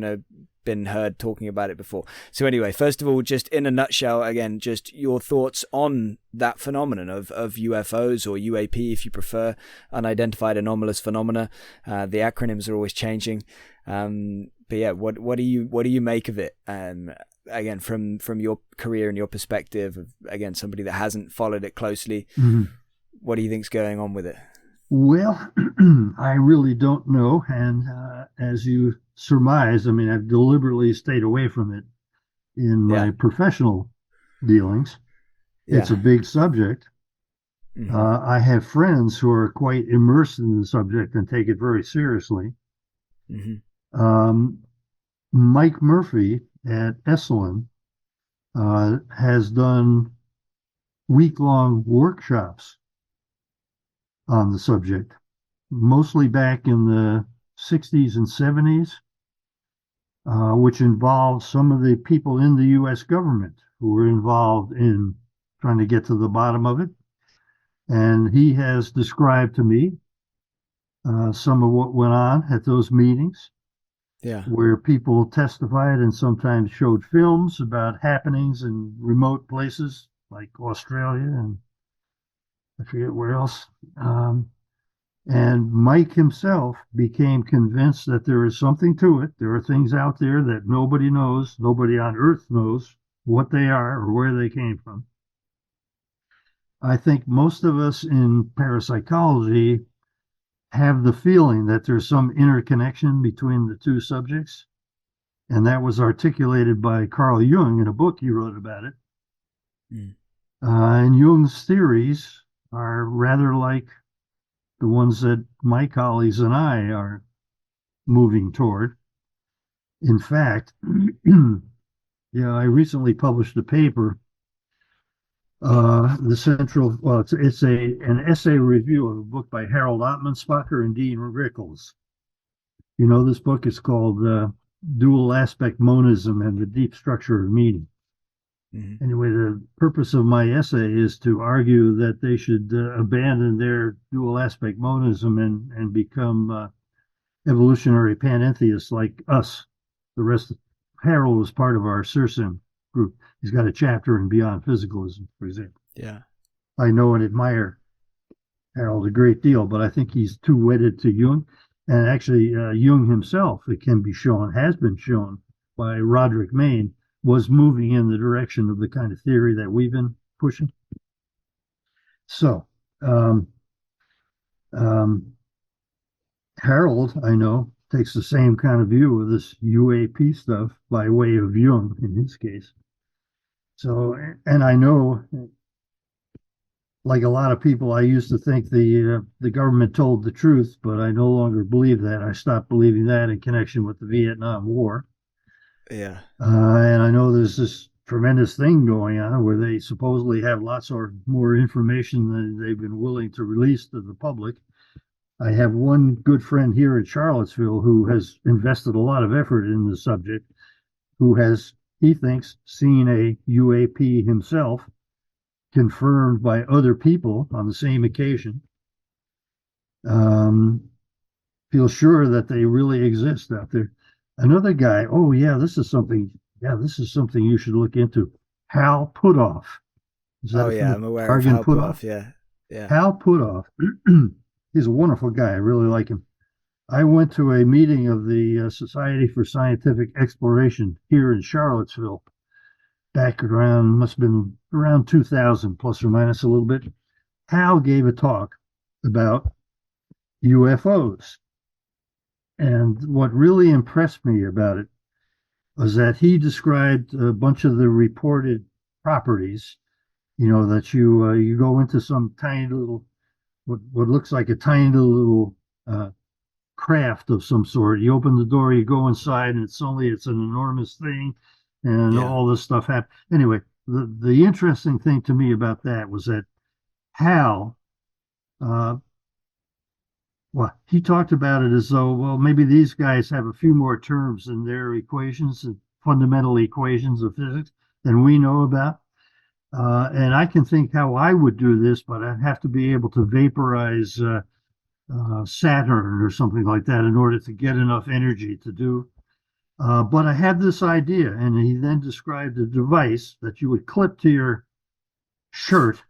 been heard talking about it before. So anyway, first of all, just in a nutshell, again, just your thoughts on that phenomenon of UFOs, or UAP if you prefer, unidentified anomalous phenomena. The acronyms are always changing. But yeah, what do you make of it? Again, from your career and your perspective of, again, somebody that hasn't followed it closely, what do you think's going on with it? Well, I really don't know. And as you surmise, I mean, I've deliberately stayed away from it in my professional dealings. It's a big subject. I have friends who are quite immersed in the subject and take it very seriously. Mike Murphy at Esalen has done week-long workshops on the subject, mostly back in the 60s and 70s, which involved some of the people in the U.S. government who were involved in trying to get to the bottom of it. And he has described to me some of what went on at those meetings, where people testified and sometimes showed films about happenings in remote places like Australia and I forget where else. And Mike himself became convinced that there is something to it. There are things out there that nobody knows, nobody on Earth knows what they are or where they came from. I think most of us in parapsychology have the feeling that there's some interconnection between the two subjects. And that was articulated by Carl Jung in a book he wrote about it. And Jung's theories are rather like the ones that my colleagues and I are moving toward. In fact, I recently published a paper. It's an essay review of a book by Harold Ottmanspacher and Dean Rickles. You know, this book is called Dual Aspect Monism and the Deep Structure of Meaning. Anyway, the purpose of my essay is to argue that they should abandon their dual aspect monism and become evolutionary panentheists like us. The rest, Harold was part of our CIRSIM group. He's got a chapter in Beyond Physicalism, for example. Yeah. I know and admire Harold a great deal, but I think he's too wedded to Jung. And actually, Jung himself, it can be shown, has been shown by Roderick Mayne, was moving in the direction of the kind of theory that we've been pushing. So, Harold, I know, takes the same kind of view of this UAP stuff by way of Jung in his case. So, and I know, like a lot of people, I used to think the government told the truth, but I no longer believe that. I stopped believing that in connection with the Vietnam War. Yeah. And I know there's this tremendous thing going on where they supposedly have lots more information than they've been willing to release to the public. I have one good friend here in Charlottesville who has invested a lot of effort in the subject, who has, he thinks, seen a UAP himself, confirmed by other people on the same occasion. Feel sure that they really exist out there. Another guy, this is something you should look into. Hal Puthoff. I'm aware of Hal Puthoff. Yeah. Hal Puthoff. He's a wonderful guy. I really like him. I went to a meeting of the Society for Scientific Exploration here in Charlottesville back must have been around 2000, plus or minus a little bit. Hal gave a talk about UFOs. And what really impressed me about it was that he described a bunch of the reported properties, that you go into some tiny little, what looks like a tiny little craft of some sort. You open the door, you go inside, and it's an enormous thing, and all this stuff happens. Anyway, the interesting thing to me about that was that Hal Well, he talked about it as though, well, maybe these guys have a few more terms in their equations and fundamental equations of physics than we know about. And I can think how I would do this, but I'd have to be able to vaporize Saturn or something like that in order to get enough energy to do. But I had this idea, and he then described a device that you would clip to your shirt,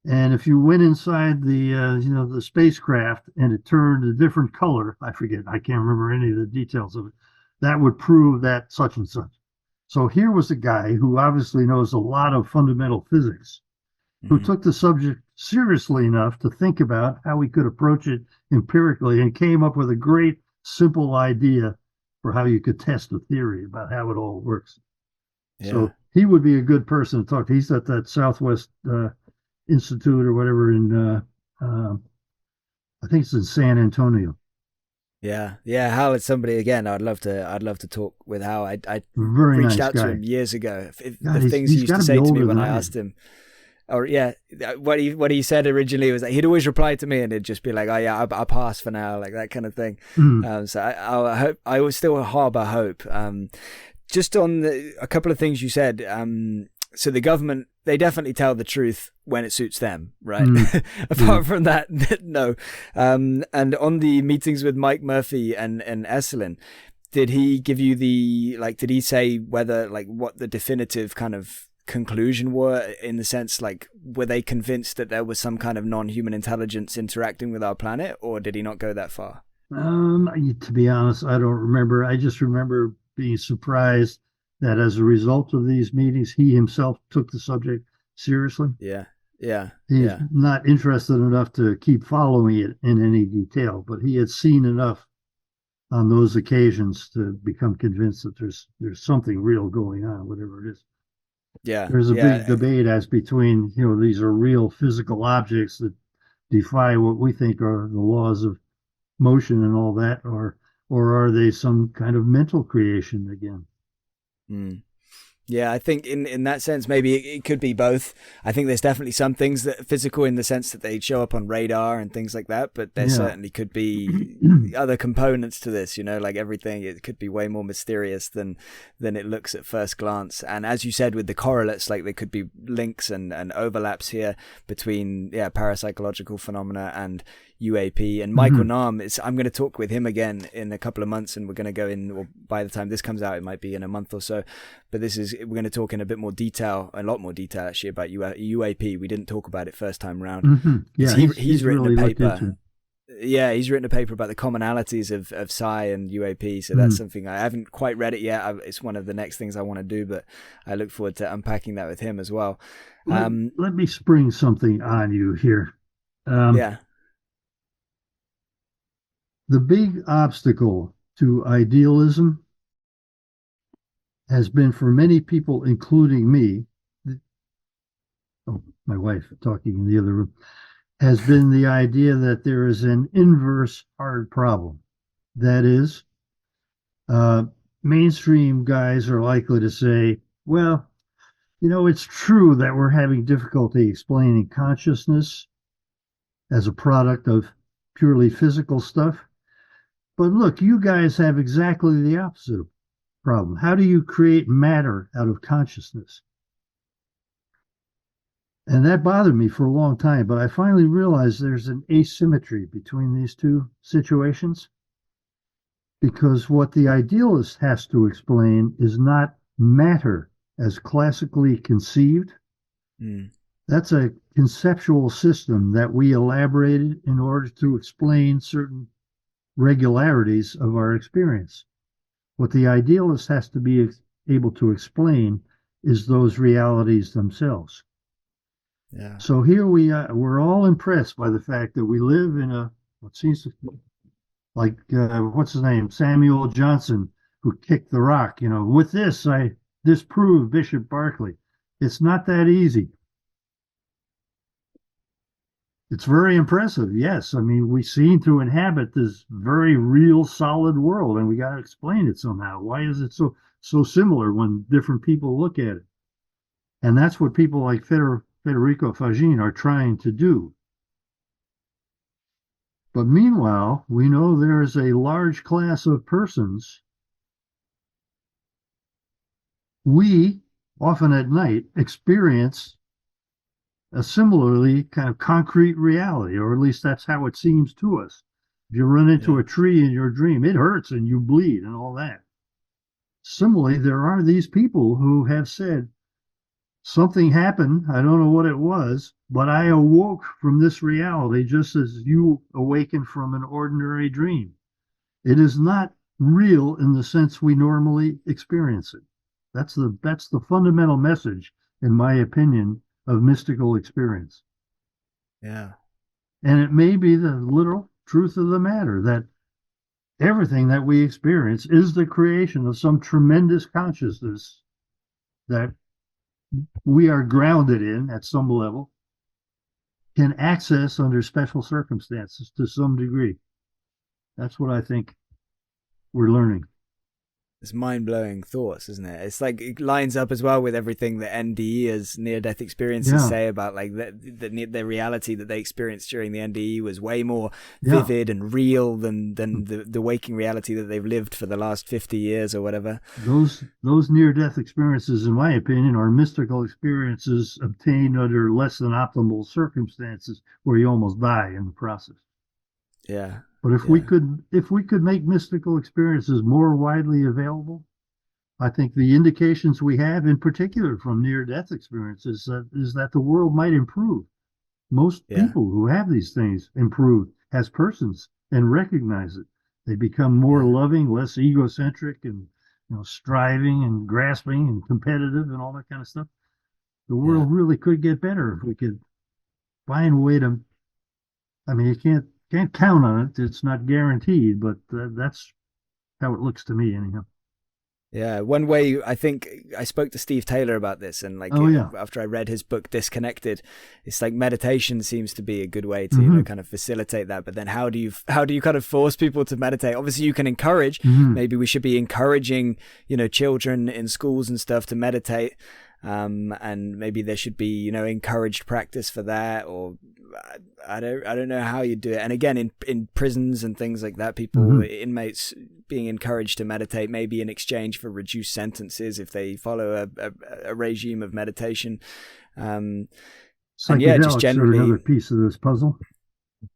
and if you went inside the spacecraft and it turned a different color, I forget, I can't remember any of the details of it, that would prove that such and such. So here was a guy who obviously knows a lot of fundamental physics, who Mhm. took the subject seriously enough to think about how we could approach it empirically and came up with a great simple idea for how you could test a theory about how it all works. Yeah. So he would be a good person to talk to. He's at that Southwest Institute or whatever in I think it's in San Antonio. Yeah, yeah. Hal is somebody again. I'd love to talk with Hal. I Very reached nice out to guy. him years ago. If God, the things he he's used got to to be say to me older when than I I asked am. him, or yeah, what he said originally was that he'd always reply to me and it'd just be like, oh yeah, I'll pass for now, like that kind of thing. Mm, So I hope I will still harbor hope. Just on a couple of things you said. So the government, they definitely tell the truth when it suits them, right? mm, yeah. Apart from that, no. And on the meetings with Mike Murphy and Esselin, did he give you did he say whether, like, what the definitive kind of conclusion were, in the sense, like, were they convinced that there was some kind of non-human intelligence interacting with our planet, or did he not go that far? To be honest, I don't remember. I just remember being surprised that as a result of these meetings, he himself took the subject seriously. Yeah, yeah, He's yeah, not interested enough to keep following it in any detail, but he had seen enough on those occasions to become convinced that there's something real going on, whatever it is. yeah, There's a big yeah. debate as between, these are real physical objects that defy what we think are the laws of motion and all that, or are they some kind of mental creation again? Mm. Yeah, I think in that sense, maybe it could be both. I think there's definitely some things that are physical in the sense that they show up on radar and things like that, but there Yeah. certainly could be other components to this, like everything, it could be way more mysterious than it looks at first glance. And as you said, with the correlates, like there could be links and overlaps here between, parapsychological phenomena and UAP. And Michael Mhm. Nahm, I'm going to talk with him again in a couple of months, and we're going to go in, or by the time this comes out, it might be in a month or so. But we're going to talk in a bit more detail, a lot more detail actually, about UAP. We didn't talk about it first time around Mhm. because Yeah, he's he's written a really looked into paper. it. Yeah, he's written a paper about the commonalities of psi and UAP. So that's Mhm. something I haven't quite read it yet. It's one of the next things I want to do, but I look forward to unpacking that with him as well. Let, Um, let me spring something on you here. Um, yeah. the big obstacle to idealism has been for many people, including me, oh, my wife talking in the other room, has been the idea that there is an inverse hard problem. That is, uh, mainstream guys are likely to say, well, it's true that we're having difficulty explaining consciousness as a product of purely physical stuff. But look, you guys have exactly the opposite problem. How do you create matter out of consciousness? And that bothered me for a long time, but I finally realized there's an asymmetry between these two situations, because what the idealist has to explain is not matter as classically conceived. Mm, That's a conceptual system that we elaborated in order to explain certain regularities of our experience. What the idealist has to be able to explain is those realities themselves. yeah. So here we're all impressed by the fact that we live in what seems like, what's his name, Samuel Johnson, who kicked the rock. With this, I disprove Bishop Berkeley. It's not that easy. It's very impressive, yes. I mean, we seem to inhabit this very real, solid world, and we got to explain it somehow. Why is it so similar when different people look at it? And that's what people like Federico Fagin are trying to do. But meanwhile, we know there is a large class of persons. We often at night experience a similarly kind of concrete reality, or at least that's how it seems to us. If you run into Yeah. a tree in your dream, it hurts and you bleed and all that. Similarly, there are these people who have said, something happened, I don't know what it was, but I awoke from this reality just as you awaken from an ordinary dream. It is not real in the sense we normally experience it. That's the fundamental message, in my opinion, of mystical experience. Yeah. And it may be the literal truth of the matter that everything that we experience is the creation of some tremendous consciousness that we are grounded in at some level, can access under special circumstances to some degree. That's what I think we're learning. It's mind-blowing thoughts, isn't it? It's like it lines up as well with everything that NDE as near-death experiences Yeah, say about like the reality that they experienced during the NDE was way more yeah. vivid and real than the waking reality that they've lived for the last 50 years or whatever. Those near-death experiences, in my opinion, are mystical experiences obtained under less than optimal circumstances where you almost die in the process. Yeah, But yeah, if we could make mystical experiences more widely available, I think the indications we have, in particular from near-death experiences, is that the world might improve. Most yeah, people who have these things improve as persons and recognize it. They become more yeah, loving, less egocentric, and striving and grasping and competitive and all that kind of stuff. The yeah. world really could get better if we could find a way to. I mean, you can't count on it. It's not guaranteed, but that's how it looks to me, anyhow. Yeah, one way I think I spoke to Steve Taylor about this, and like Oh yeah. after I read his book Disconnected, it's like meditation seems to be a good way to Mm-hmm. kind of facilitate that. But then how do you kind of force people to meditate? Obviously, you can encourage. Mm-hmm. Maybe we should be encouraging children in schools and stuff to meditate, and maybe there should be encouraged practice for that, or I don't know how you do it. And again, in prisons and things like that, Mm-hmm. inmates being encouraged to meditate, maybe in exchange for reduced sentences if they follow a regime of meditation. And yeah, just Psychedelics are generally, another piece of this puzzle.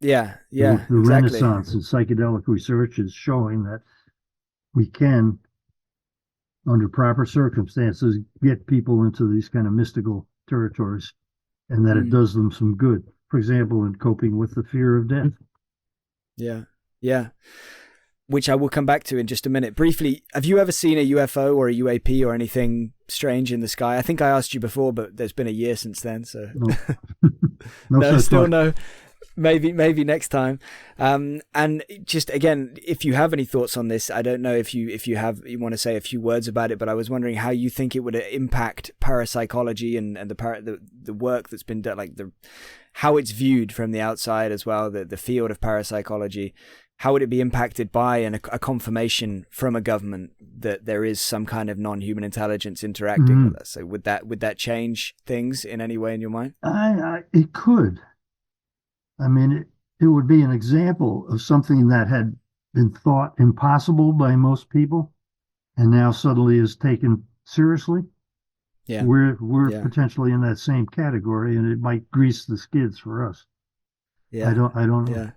yeah, The, yeah, the exactly. renaissance in psychedelic research is showing that we can, under proper circumstances, get people into these kind of mystical territories and that it Mm, does them some good. For example, in coping with the fear of death. yeah, yeah. Which I will come back to in just a minute. Briefly, have you ever seen a UFO or a UAP or anything strange in the sky? I think I asked you before, but there's been a year since then, so No, no no, such still luck. no. Maybe next time. And just again, if you have any thoughts on this, I don't know if you want to say a few words about it, but I was wondering how you think it would impact parapsychology and the work that's been done, like how it's viewed from the outside as well, the field of parapsychology. How would it be impacted by a confirmation from a government that there is some kind of non-human intelligence interacting Mm-hmm. with us? So would that change things in any way in your mind? It could. I mean, it would be an example of something that had been thought impossible by most people and now suddenly is taken seriously. Yeah, We're yeah, potentially in that same category, and it might grease the skids for us. yeah, I don't know, yeah.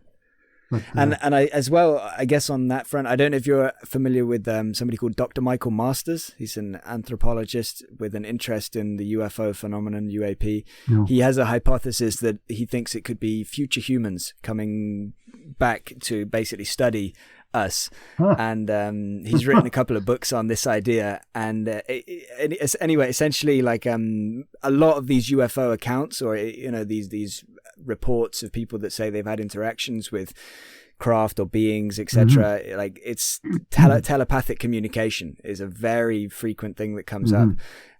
but And I as well, I guess on that front, I don't know if you're familiar with somebody called Dr. Michael Masters. He's an anthropologist with an interest in the UFO phenomenon, UAP. you know, He has a hypothesis that he thinks it could be future humans coming back to basically study us. huh. And he's written a couple of books on this idea. And anyway, essentially, like a lot of these UFO accounts, or these reports of people that say they've had interactions with craft or beings, Mhm. etc. Like it's telepathic communication is a very frequent thing that comes up. Mhm.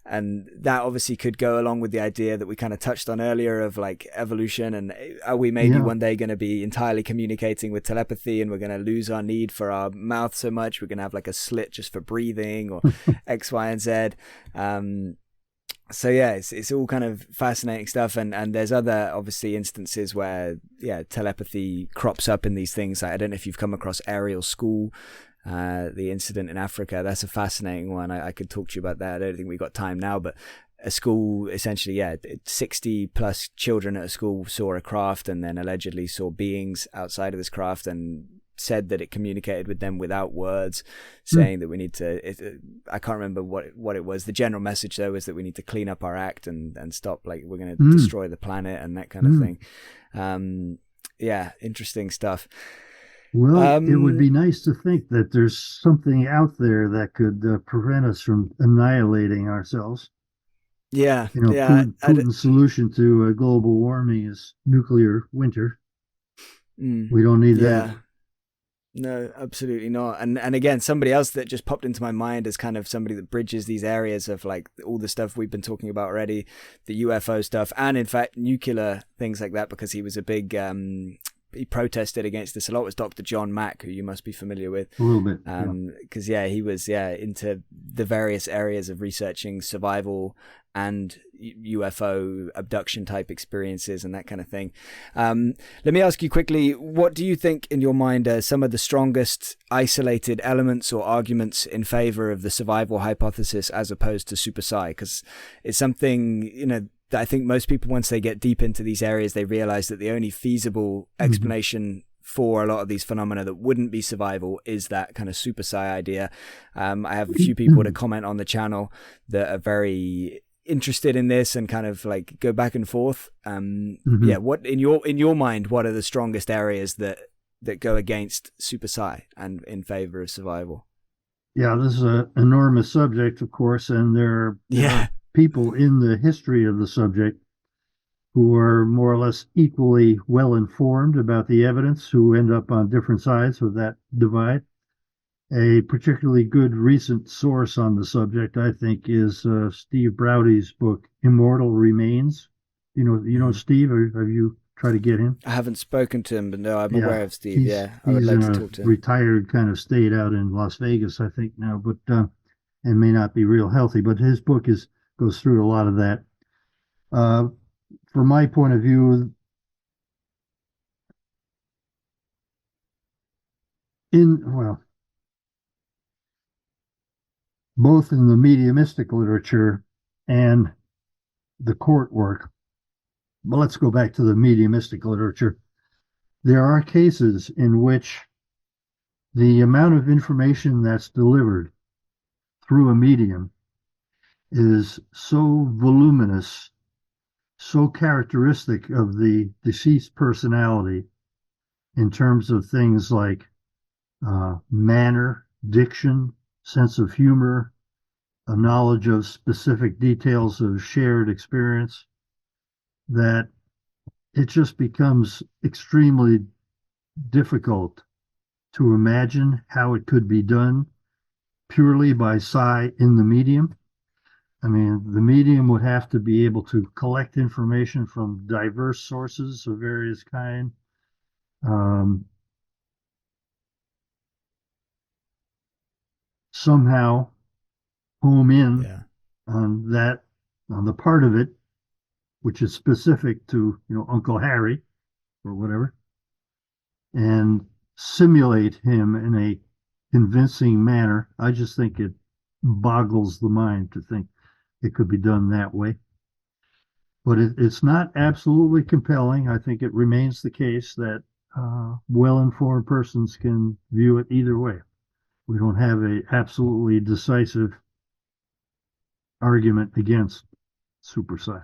And that obviously could go along with the idea that we kind of touched on earlier of like evolution, and are we maybe Yeah. one day going to be entirely communicating with telepathy, and we're going to lose our need for our mouth so much we're going to have like a slit just for breathing, or X, Y, and Z. So yeah, it's all kind of fascinating stuff, and there's other obviously instances where telepathy crops up in these things. Like, I don't know if you've come across Ariel School, the incident in Africa. That's a fascinating one. I could talk to you about that. I don't think we got time now, but a school, essentially, 60 plus children at a school saw a craft and then allegedly saw beings outside of this craft, and said that it communicated with them without words, saying that we need to, I can't remember what it was. The general message though was that we need to clean up our act and stop, like, we're going to destroy the planet and that kind of thing. Interesting stuff. Well, it would be nice to think that there's something out there that could prevent us from annihilating ourselves. Yeah. Putin's solution to global warming is nuclear winter. We don't need that. No, absolutely not. And again, somebody else that just popped into my mind as kind of somebody that bridges these areas of, like, all the stuff we've been talking about already, the UFO stuff, and in fact nuclear things like that, because he was a big he protested against this a lot, was Dr. John Mack, who you must be familiar with. A little bit. Because he was into the various areas of researching survival and UFO abduction type experiences and that kind of thing. Let me ask you quickly, what do you think in your mind are some of the strongest isolated elements or arguments in favor of the survival hypothesis as opposed to super psi? Because it's something, that I think most people, once they get deep into these areas, they realize that the only feasible explanation for a lot of these phenomena that wouldn't be survival is that kind of super psi idea. I have a few people to comment on the channel that are very interested in this and kind of like go back and forth. What in your mind, what are the strongest areas that go against super psi and in favor of survival? Yeah, this is an enormous subject, of course, and there are people in the history of the subject who are more or less equally well informed about the evidence, who end up on different sides of that divide. A particularly good recent source on the subject, I think, is Steve Browdy's book, Immortal Remains. You know Steve, or have you tried to get him? I haven't spoken to him, but no, I'm aware of Steve. I would he's like in to talk to him. Retired kind of state out in Las Vegas, I think now, but and may not be real healthy. But his book goes through a lot of that. From my point of view, both in the mediumistic literature and the court work, but let's go back to the mediumistic literature. There are cases in which the amount of information that's delivered through a medium is so voluminous, so characteristic of the deceased personality in terms of things like manner, diction, sense of humor, a knowledge of specific details of shared experience, that it just becomes extremely difficult to imagine how it could be done purely by psi in the medium. I mean, the medium would have to be able to collect information from diverse sources of various kind. Somehow home in on the part of it which is specific to Uncle Harry or whatever, and simulate him in a convincing manner. I just think it boggles the mind to think it could be done that way. But it's not absolutely compelling. I think it remains the case that well-informed persons can view it either way. We don't have a absolutely decisive argument against super psi.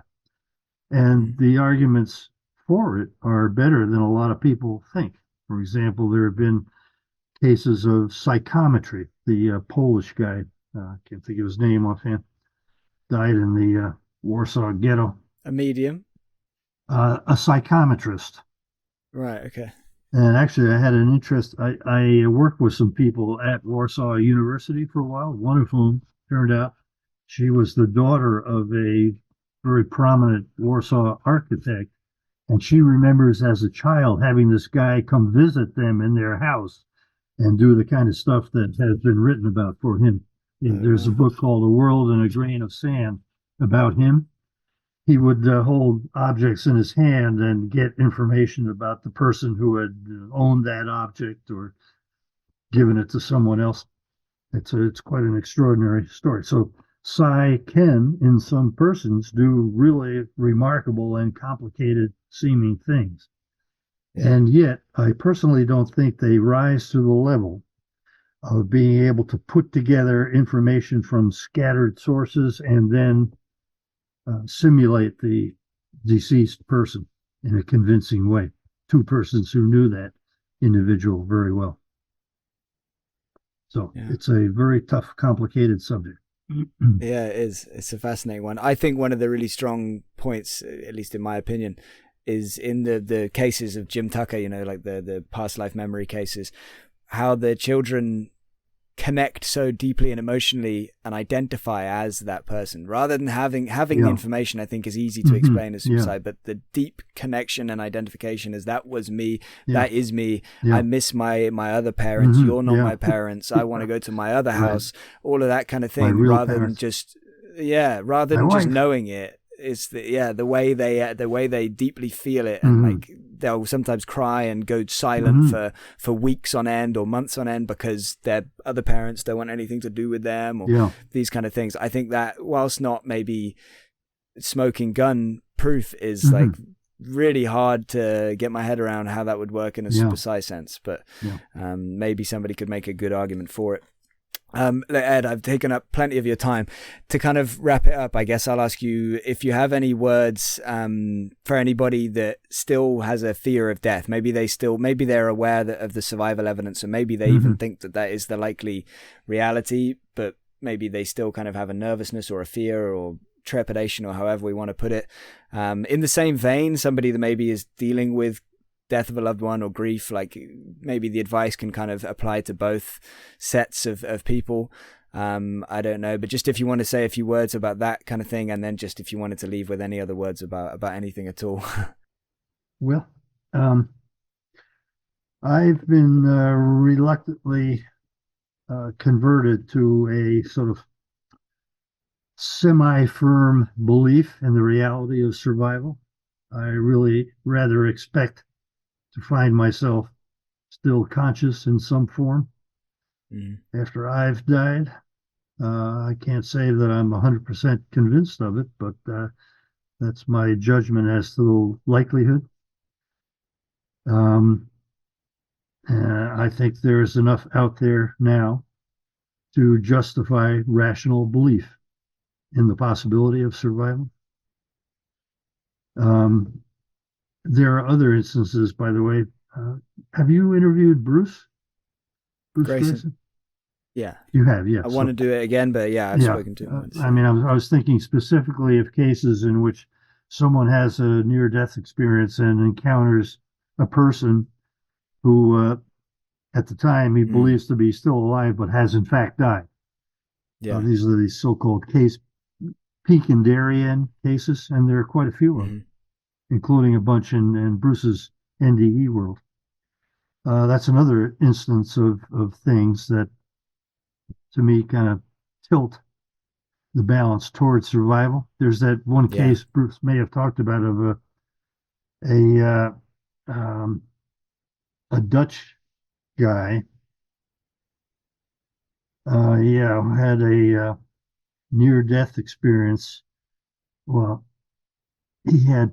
And the arguments for it are better than a lot of people think. For example, there have been cases of psychometry. The Polish guy, I can't think of his name offhand, died in the Warsaw Ghetto. A medium? A psychometrist. Right, okay. And actually, I had an interest. I worked with some people at Warsaw University for a while, one of whom turned out she was the daughter of a very prominent Warsaw architect. And she remembers as a child having this guy come visit them in their house and do the kind of stuff that has been written about for him. There's a book called A World in a Grain of Sand about him. He would hold objects in his hand and get information about the person who had owned that object or given it to someone else. It's quite an extraordinary story. So psi can, in some persons, do really remarkable and complicated seeming things. And yet, I personally don't think they rise to the level of being able to put together information from scattered sources and then simulate the deceased person in a convincing way. Two persons who knew that individual very well. So it's a very tough, complicated subject. Yeah, it is. It's a fascinating one. I think one of the really strong points, at least in my opinion, is in the cases of Jim Tucker, like the past life memory cases, how the children connect so deeply and emotionally and identify as that person rather than having the information. I think is easy to explain as suicide, but the deep connection and identification is that was me, that is me. I miss my other parents. You're not my parents. I want to go to my other house. All of that kind of thing, rather than just knowing it. It's the way they deeply feel it, and like they'll sometimes cry and go silent for weeks on end or months on end because their other parents don't want anything to do with them or these kind of things. I think that whilst not maybe smoking gun proof is like really hard to get my head around how that would work in a super psi sense, but maybe somebody could make a good argument for it. Ed, I've taken up plenty of your time. To kind of wrap it up, I guess I'll ask you if you have any words for anybody that still has a fear of death. Maybe they're aware of the survival evidence, and maybe they even think that is the likely reality, but maybe they still kind of have a nervousness or a fear or trepidation, or however we want to put it. In the same vein, somebody that maybe is dealing with death of a loved one or grief, like maybe the advice can kind of apply to both sets of people. I don't know, but just if you want to say a few words about that kind of thing, and then just if you wanted to leave with any other words about anything at all. Well, I've been reluctantly converted to a sort of semi-firm belief in the reality of survival. I really rather expect to find myself still conscious in some form after I've died. I can't say that I'm 100% convinced of it, but that's my judgment as to the likelihood. I think there's enough out there now to justify rational belief in the possibility of survival. There are other instances, by the way. Have you interviewed Bruce Grayson? Yeah. You have, yes. I want to do it again, but I've spoken to him once. I mean, I was thinking specifically of cases in which someone has a near-death experience and encounters a person who, at the time, he believes to be still alive, but has in fact died. These are these so-called Pekindarian cases, and there are quite a few of them, including a bunch in Bruce's NDE world. That's another instance of things that, to me, kind of tilt the balance towards survival. There's that one case Bruce may have talked about of a Dutch guy. Had a near-death experience. Well, there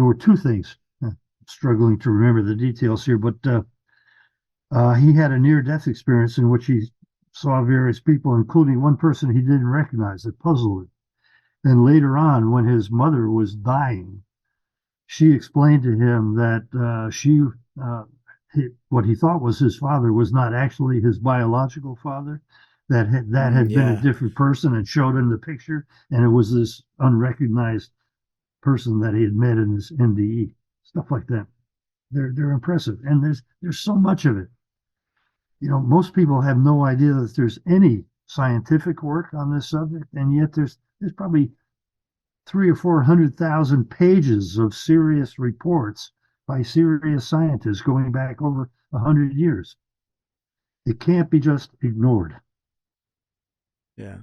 were two things. I'm struggling to remember the details here, but he had a near-death experience in which he saw various people, including one person he didn't recognize, that puzzled him. Then later on, when his mother was dying, she explained to him that what he thought was his father was not actually his biological father, that had been a different person, and showed him the picture, and it was this unrecognized person that he had met in his NDE. Stuff like that. They're impressive, and there's so much of it. Most people have no idea that there's any scientific work on this subject, and yet there's probably 300,000 or 400,000 pages of serious reports by serious scientists going back over 100 years. It can't be just ignored. Yeah.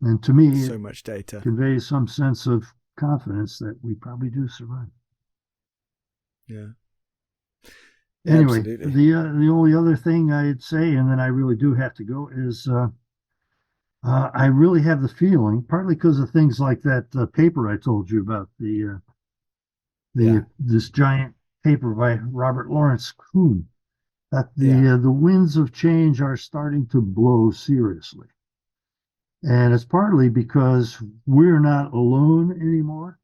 And to me, So it much data. conveys some sense of confidence that we probably do survive. Yeah. Anyway, Absolutely. the only other thing I'd say, and then I really do have to go, is I really have the feeling, partly because of things like that paper I told you about, this giant paper by Robert Lawrence Kuhn, that the winds of change are starting to blow seriously. And it's partly because we're not alone anymore.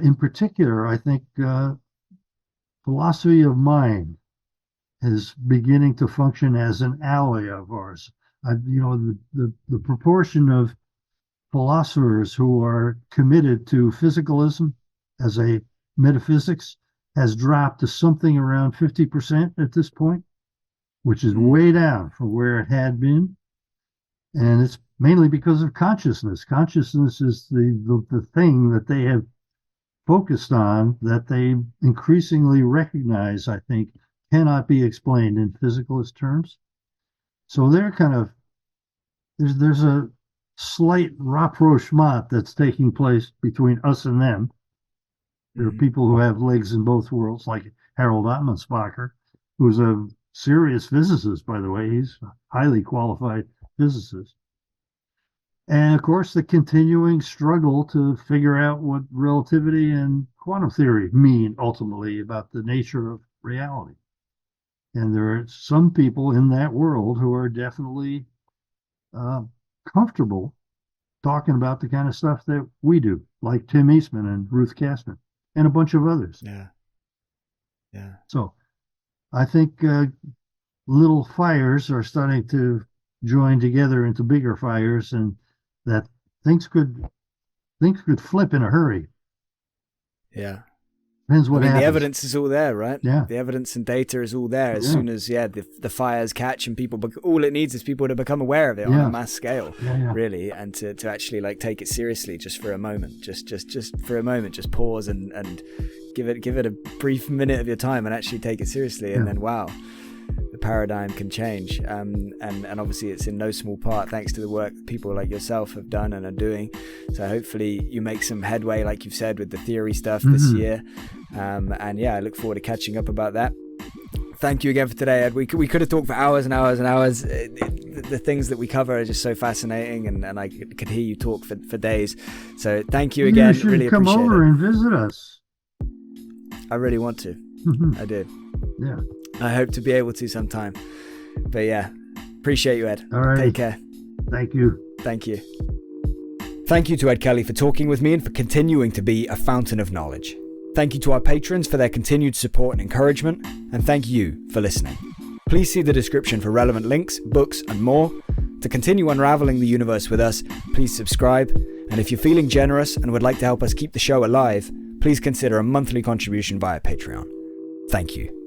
In particular, I think philosophy of mind is beginning to function as an ally of ours. The proportion of philosophers who are committed to physicalism as a metaphysics has dropped to something around 50% at this point, which is way down from where it had been. And it's mainly because of consciousness. Consciousness is the thing that they have focused on, that they increasingly recognize, I think, cannot be explained in physicalist terms. So they're kind of, there's a slight rapprochement that's taking place between us and them. There are people who have legs in both worlds, like Harold Ottmansbacher, who's a serious physicist, by the way. He's a highly qualified physicist. And of course, the continuing struggle to figure out what relativity and quantum theory mean ultimately about the nature of reality. And there are some people in that world who are definitely comfortable talking about the kind of stuff that we do, like Tim Eastman and Ruth Kastner and a bunch of others. Yeah. So I think little fires are starting to join together into bigger fires, and that things could flip in a hurry. Yeah. Depends what happens. The evidence is all there, right? Yeah. The evidence and data is all there. As soon as the fires catch and people, all it needs is people to become aware of it on a mass scale, really, and to actually like take it seriously just for a moment, just for a moment, just pause and give it a brief minute of your time and actually take it seriously, and then wow, the paradigm can change. And obviously it's in no small part thanks to the work people like yourself have done and are doing. So hopefully you make some headway, like you've said, with the theory stuff this year. And yeah, I look forward to catching up about that. Thank you again for today, Ed. We could have talked for hours and hours and hours. The things that we cover are just so fascinating, and I could hear you talk for days. So thank you again. You should really come appreciate over it. and visit us. I really want to. I do. Yeah. I hope to be able to sometime. But yeah, appreciate you, Ed. All right. Take care. Thank you. Thank you. Thank you to Ed Kelly for talking with me and for continuing to be a fountain of knowledge. Thank you to our patrons for their continued support and encouragement, and thank you for listening. Please see the description for relevant links, books, and more. To continue unraveling the universe with us, please subscribe, and if you're feeling generous and would like to help us keep the show alive, please consider a monthly contribution via Patreon. Thank you.